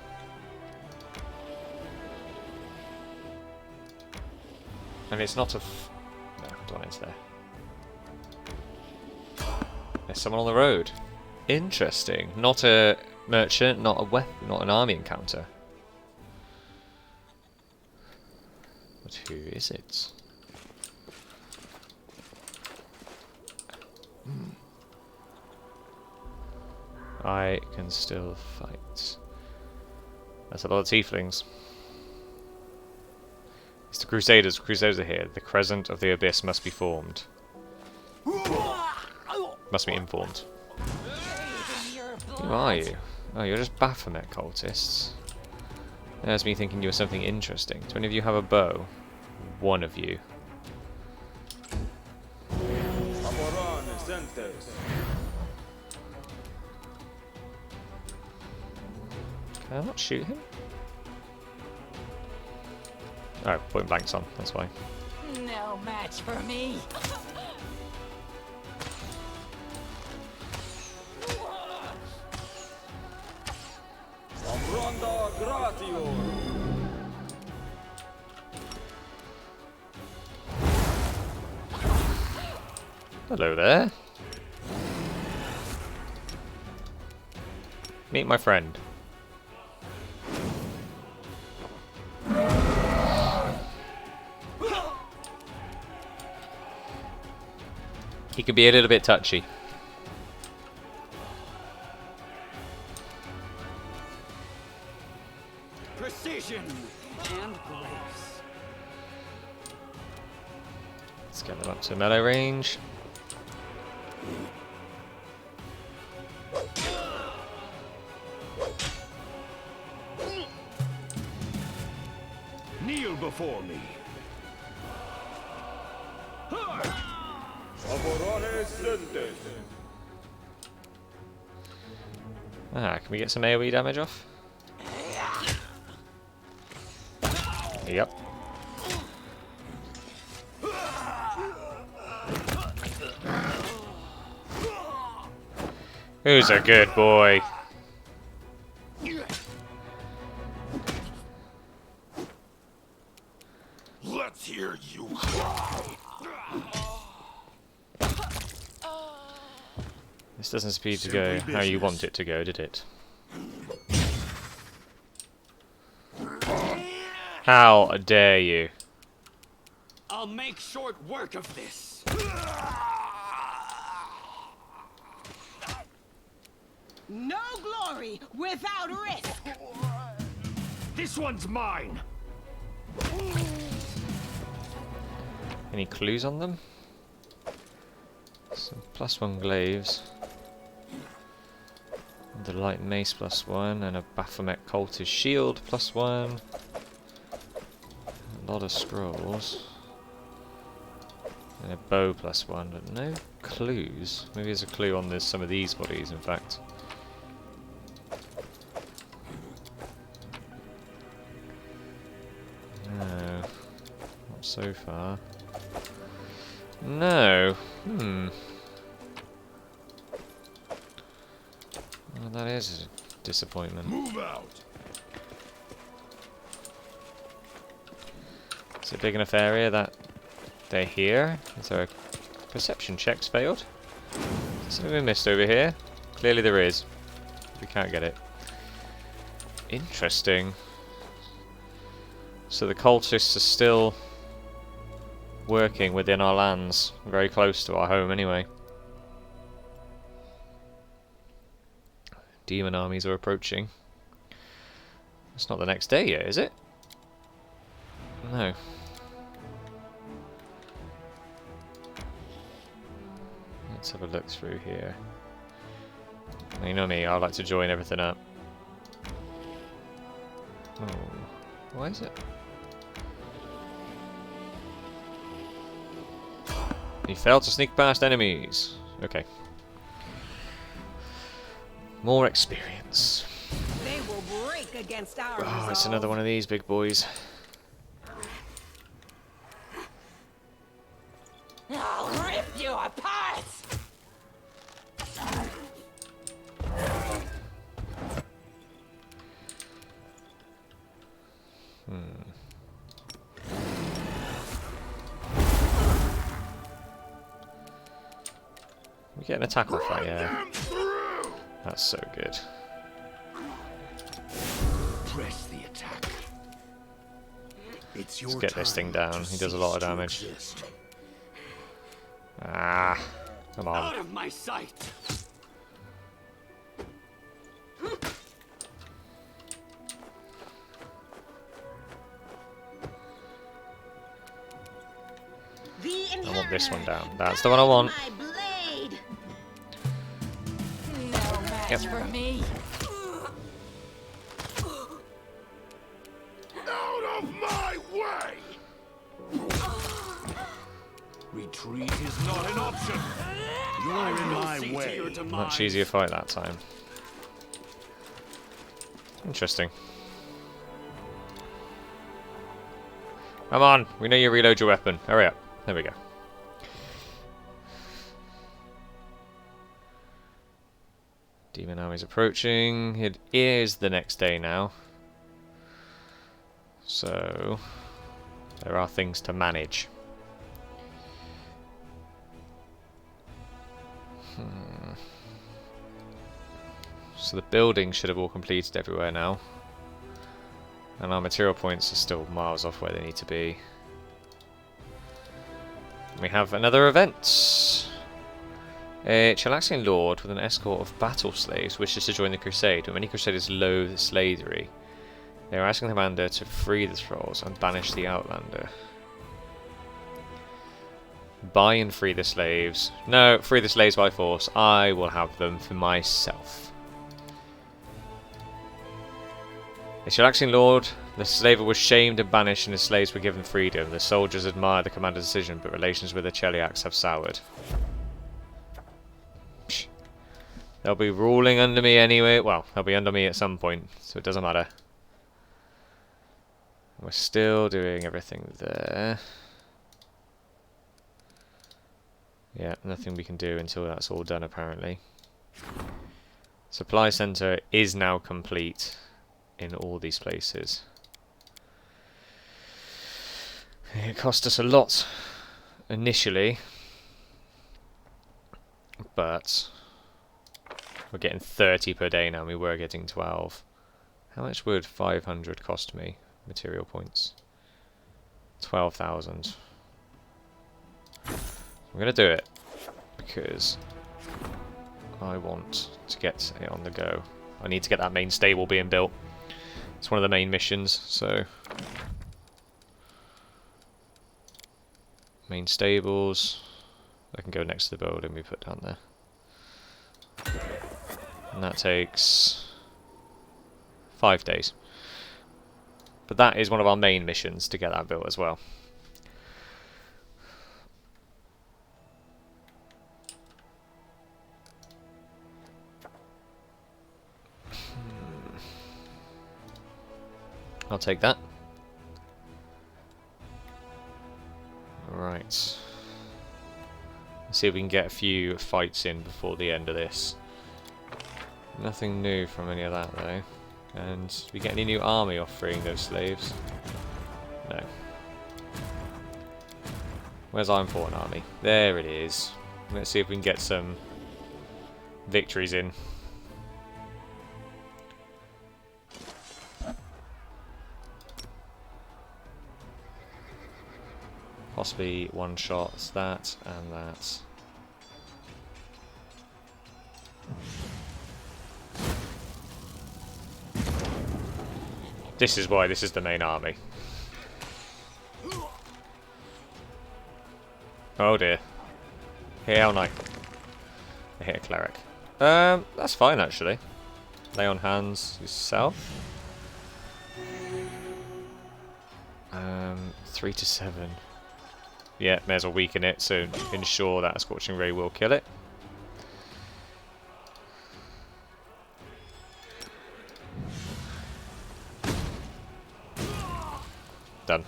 And it's not a... No, I don't want it there. There's someone on the road. Interesting. Not a merchant, not a weapon, not an army encounter. But who is it? I can still fight. That's a lot of tieflings. It's the Crusaders. Crusaders are here. The Crescent of the Abyss must be formed. Must be informed. Who are you? Oh, you're just Baphomet cultists. There's me thinking you were something interesting. Do any of you have a bow? One of you. Can I not shoot him? Oh, point blank's on, that's why. No match for me. Hello there. Meet my friend. He can be a little bit touchy. Precision and grace. Let's get them up to melee range. Kneel before me. Ah, can we get some AoE damage off? Yep. Who's a good boy? Let's hear you cry. This doesn't seem to go how you want it to go, did it? How dare you? I'll make short work of this. No glory without risk. This one's mine. Any clues on them? Some +1 glaives. The light mace +1 and a Baphomet cultist shield +1. A lot of scrolls. And a bow +1, but no clues. Maybe there's a clue on some of these bodies, in fact. No. Not so far. No. Well, that is a disappointment. Move out. Is it a big enough area that they're here? Is there a perception check's failed? Is something we missed over here? Clearly there is. We can't get it. Interesting. So the cultists are still working within our lands, very close to our home anyway. Demon armies are approaching. It's not the next day yet, is it? No. Let's have a look through here. You know me, I like to join everything up. Oh, why is it? You failed to sneak past enemies. Okay. More experience. They will break against our Oh, it's another one of these big boys. I'll rip you apart! We get an attack off that, yeah. That's so good. Press the attack. It's your Let's get this thing time down. to He does a lot of cease to damage. exist. Ah, come on. Out of my sight. The I want this one inheritor. down. That's the one I want. My blade. No match Yep. for me. Out of my way! Retreat is not an option. You're in my See to way. your demise. Much easier fight that time. Interesting. Come on, we know you reload your weapon. Hurry up. There we go. Demon army's approaching. It is the next day now. So, there are things to manage. So the buildings should have all completed everywhere now. And our material points are still miles off where they need to be. We have another event. A Chilaxian lord with an escort of battle slaves wishes to join the crusade, but many crusaders loathe slavery. They are asking the commander to free the thralls and banish the outlander. Buy and free the slaves. No, free the slaves by force. I will have them for myself. A Chilaxian lord, the slaver was shamed and banished and his slaves were given freedom. The soldiers admired the commander's decision, but relations with the Cheliacs have soured. Psh. They'll be ruling under me anyway. Well, they'll be under me at some point, so it doesn't matter. We're still doing everything there. Yeah, nothing we can do until that's all done apparently. Supply center is now complete in all these places. It cost us a lot initially, but we're getting 30 per day now. We were getting 12. How much would 500 cost me? Material points. 12,000. I'm going to do it because I want to get it on the go. I need to get that main stable being built. It's one of the main missions, so main stables. I can go next to the building we put down there. And that takes 5 days. But that is one of our main missions to get that built as well. I'll take that. Right. Let's see if we can get a few fights in before the end of this. Nothing new from any of that though. And do we get any new army off freeing those slaves? No. Where's our important army? There it is. Let's see if we can get some victories in. Possibly one shot, that and that. This is why this is the main army. Oh dear. Hell no. I hit a cleric. That's fine actually. Lay on hands yourself. 3 to 7. Yeah, may as well weaken it, so ensure that a Scorching Ray will kill it. Done.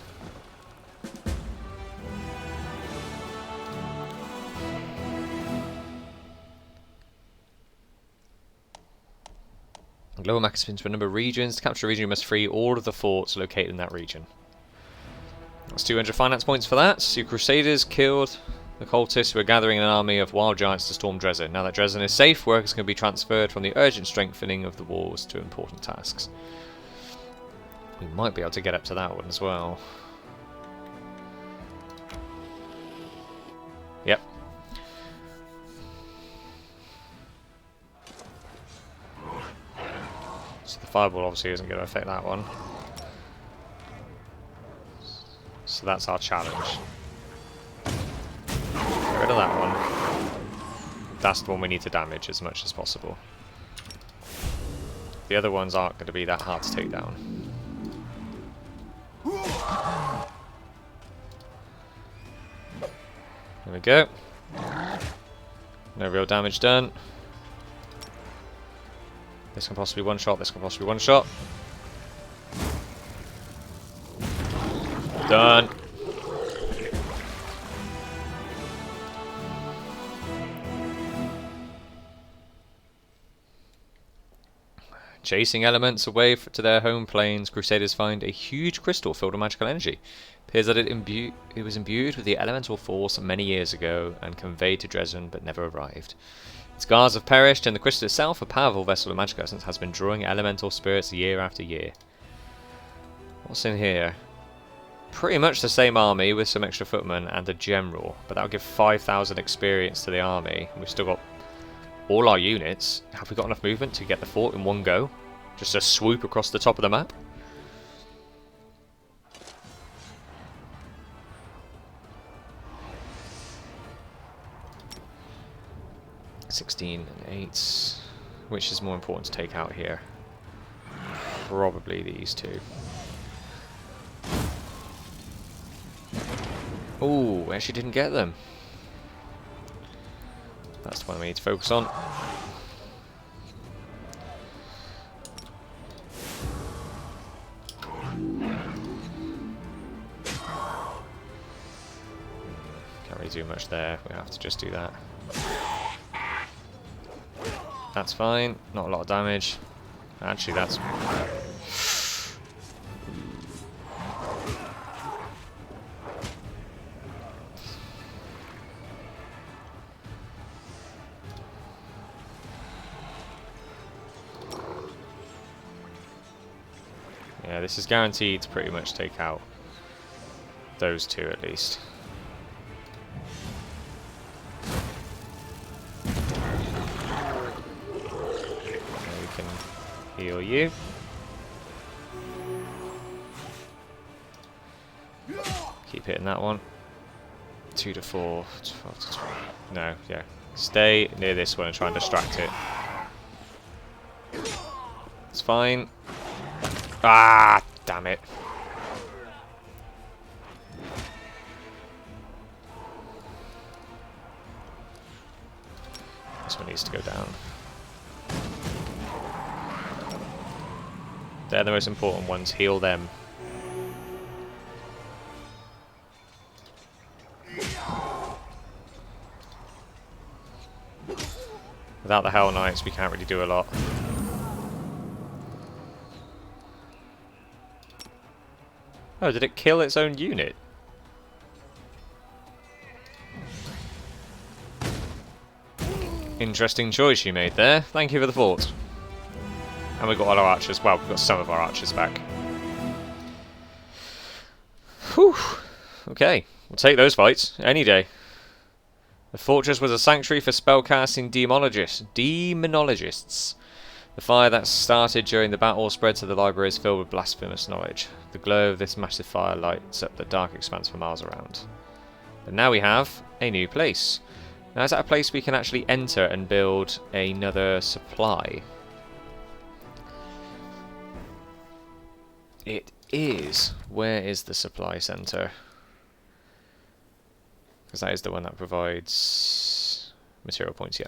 A global map is spins for a number of regions. To capture a region, you must free all of the forts located in that region. That's 200 finance points for that. Your Crusaders killed the cultists who are gathering an army of wild giants to storm Drezen. Now that Drezen is safe, work is going to be transferred from the urgent strengthening of the walls to important tasks. We might be able to get up to that one as well. Yep. So the fireball obviously isn't going to affect that one. So that's our challenge. Get rid of that one. That's the one we need to damage as much as possible. The other ones aren't going to be that hard to take down. There we go. No real damage done. This can possibly one shot, this can possibly one shot. Done. Chasing elements away to their home planes, Crusaders find a huge crystal filled with magical energy. Appears that it was imbued with the elemental force many years ago and conveyed to Drezen but never arrived. Its guards have perished, and the crystal itself, a powerful vessel of magic essence, has been drawing elemental spirits year after year. What's in here? Pretty much the same army with some extra footmen and a general, but that'll give 5,000 experience to the army. We've still got all our units. Have we got enough movement to get the fort in one go? Just a swoop across the top of the map? $16 and 8. Which is more important to take out here? Probably these two. Oh, actually didn't get them. That's the one we need to focus on. Can't really do much there. We have to just do that. That's fine. Not a lot of damage. Actually, that's... yeah, this is guaranteed to pretty much take out those two at least. Heal you. Keep hitting that one. 2 to 4. 12 to 12. No, yeah. Stay near this one and try and distract it. It's fine. Ah, damn it. This one needs to go down. They're the most important ones. Heal them. Without the Hell Knights, we can't really do a lot. Oh, did it kill its own unit? Interesting choice you made there. Thank you for the fort. And we've got all our archers. Well, we've got some of our archers back. Whew. Okay, we'll take those fights any day. The fortress was a sanctuary for spellcasting demonologists. The fire that started during the battle spread to the library is filled with blasphemous knowledge. The glow of this massive fire lights up the dark expanse for miles around. But now we have a new place. Now is that a place we can actually enter and build another supply? It is. Where is the supply center? Because that is the one that provides material points, yeah.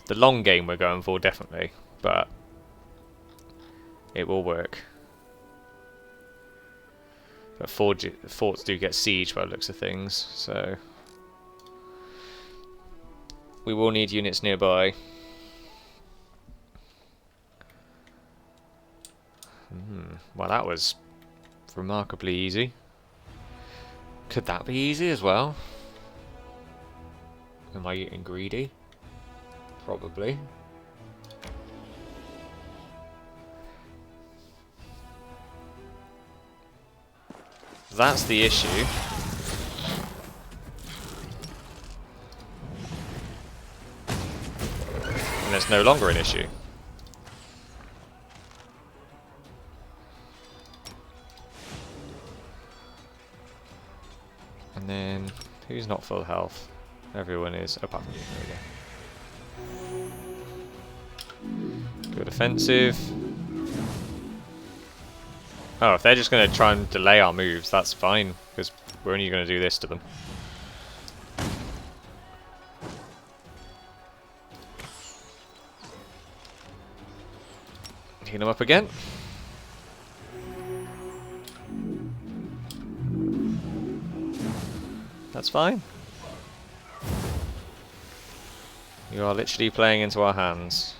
The long game we're going for, definitely, but it will work. But forts do get siege by the looks of things, so we will need units nearby. Well, that was remarkably easy. Could that be easy as well? Am I getting greedy? Probably. That's the issue. And it's no longer an issue. And then, who's not full health? Everyone is, apart from you. There we go. Good offensive. Oh, if they're just going to try and delay our moves, that's fine, because we're only going to do this to them. Heal them up again. That's fine. You are literally playing into our hands.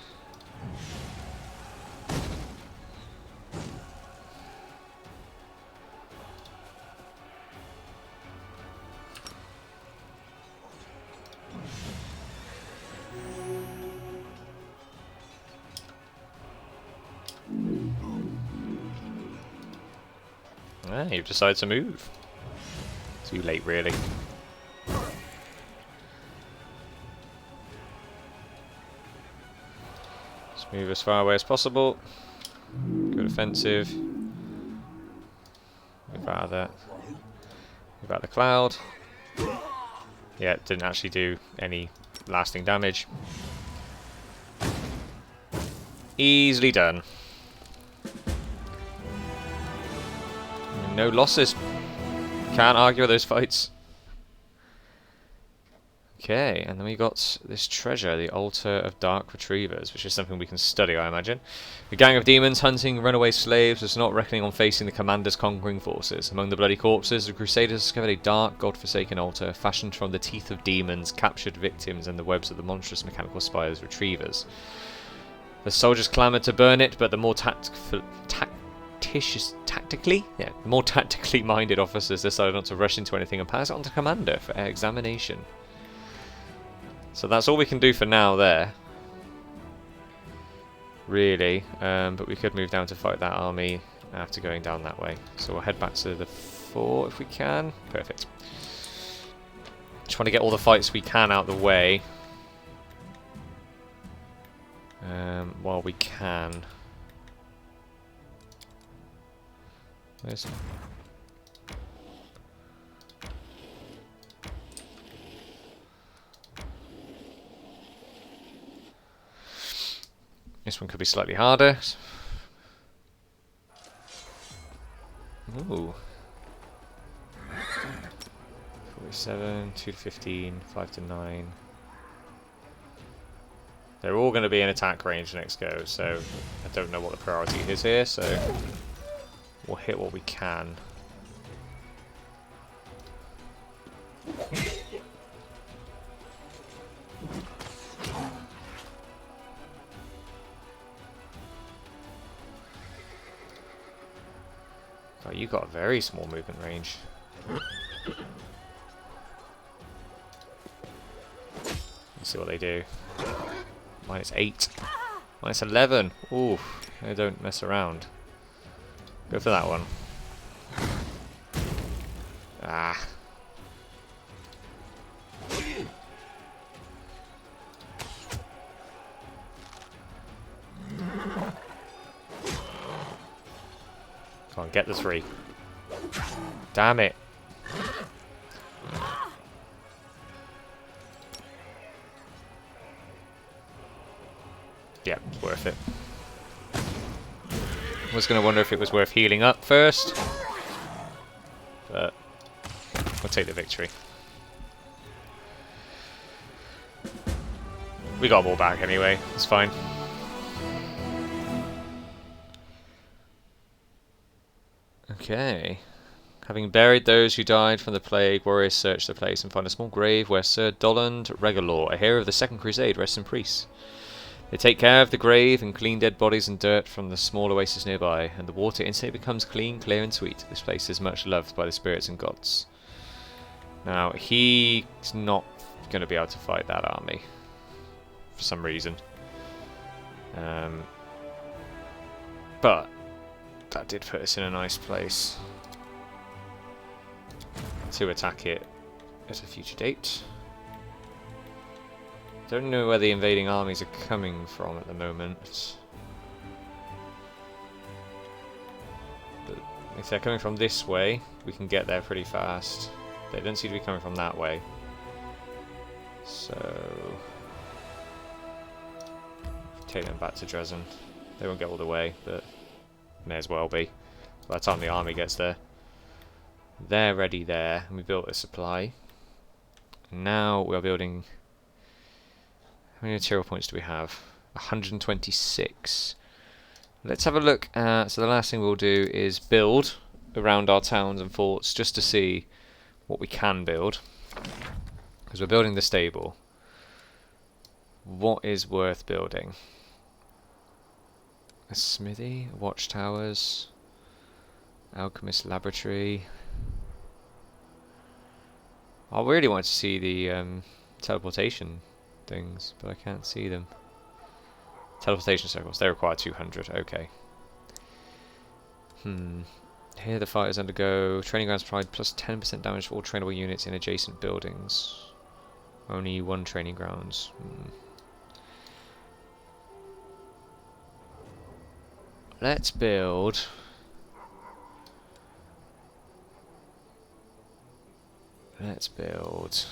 Ah, you've decided to move. Too late, really. Let's move as far away as possible. Go defensive. Move out of that. Move out of the cloud. Yeah, it didn't actually do any lasting damage. Easily done. No losses. Can't argue with those fights. Okay, and then we got this treasure, the Altar of Dark Retrievers, which is something we can study, I imagine. A gang of demons hunting runaway slaves was not reckoning on facing the commander's conquering forces. Among the bloody corpses, the Crusaders discovered a dark, god-forsaken altar fashioned from the teeth of demons, captured victims, and the webs of the monstrous mechanical spiders retrievers. The soldiers clamoured to burn it, but the more tactically minded officers decided not to rush into anything and pass it on to commander for examination. So that's all we can do for now there. Really, but we could move down to fight that army after going down that way. So we'll head back to the fort if we can. Perfect. Just want to get all the fights we can out of the way. While we can. Where's... This one could be slightly harder. Ooh. 47, 2 to 15, 5 to 9. They're all going to be in attack range next go, so I don't know what the priority is here, so we'll hit what we can. Oh, you got a very small movement range. Let's see what they do. -8. -11. Ooh, they don't mess around. Go for that one. Ah. Come on, get the 3. Damn it. Yeah, it's worth it. I was going to wonder if it was worth healing up first, but we'll take the victory. We got them all back anyway, it's fine. Okay. Having buried those who died from the plague, warriors search the place and find a small grave where Sir Doland Regalor, a hero of the Second Crusade, rests in peace. They take care of the grave and clean dead bodies and dirt from the small oasis nearby, and the water instantly becomes clean, clear and sweet. This place is much loved by the spirits and gods. Now, he's not going to be able to fight that army, for some reason. But that did put us in a nice place to attack it at a future date. Don't know where the invading armies are coming from at the moment. But if they're coming from this way, we can get there pretty fast. They don't seem to be coming from that way. So... take them back to Drezen. They won't get all the way, but may as well be. By the time the army gets there. They're ready there, and we built a supply. Now we are building... how many material points do we have? 126. Let's have a look at... so the last thing we'll do is build around our towns and forts just to see what we can build. Because we're building the stable. What is worth building? A smithy, watchtowers, alchemist laboratory. I really want to see the teleportation things, but I can't see them. Teleportation circles, they require 200, okay. Here the fighters undergo training grounds provide plus 10% damage for all trainable units in adjacent buildings. Only one training grounds. Let's build. Let's build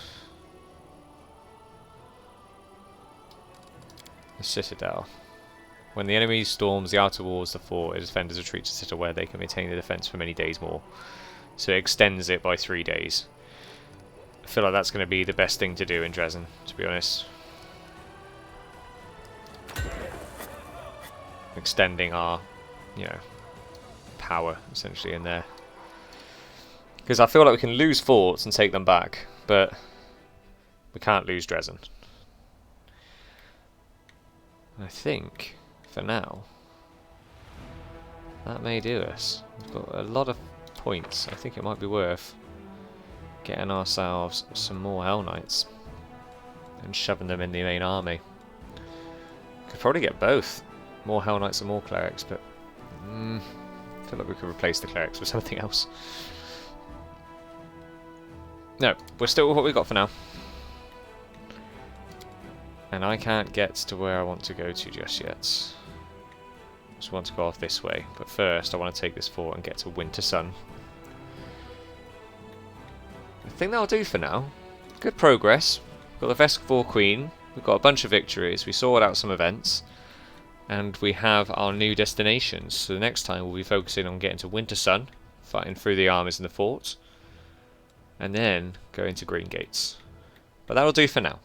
a citadel. When the enemy storms the outer walls of the fort, its defenders retreat to a citadel where they can maintain the defense for many days more. So it extends it by 3 days. I feel like that's going to be the best thing to do in Drezen, to be honest. Extending our, you know, power essentially in there. Because I feel like we can lose forts and take them back, but we can't lose Drezen. I think, for now, that may do us. We've got a lot of points. I think it might be worth getting ourselves some more Hell Knights and shoving them in the main army. Could probably get both. More Hell Knights and more Clerics, but I feel like we could replace the Clerics with something else. No, we're still with what we got for now. And I can't get to where I want to go to just yet. Just want to go off this way. But first I want to take this fort and get to Winter Sun. I think that'll do for now. Good progress. We've got the Vescivore Queen. We've got a bunch of victories. We sorted out some events. And we have our new destinations. So the next time we'll be focusing on getting to Winter Sun. Fighting through the armies in the fort. And then going to Green Gates. But that'll do for now.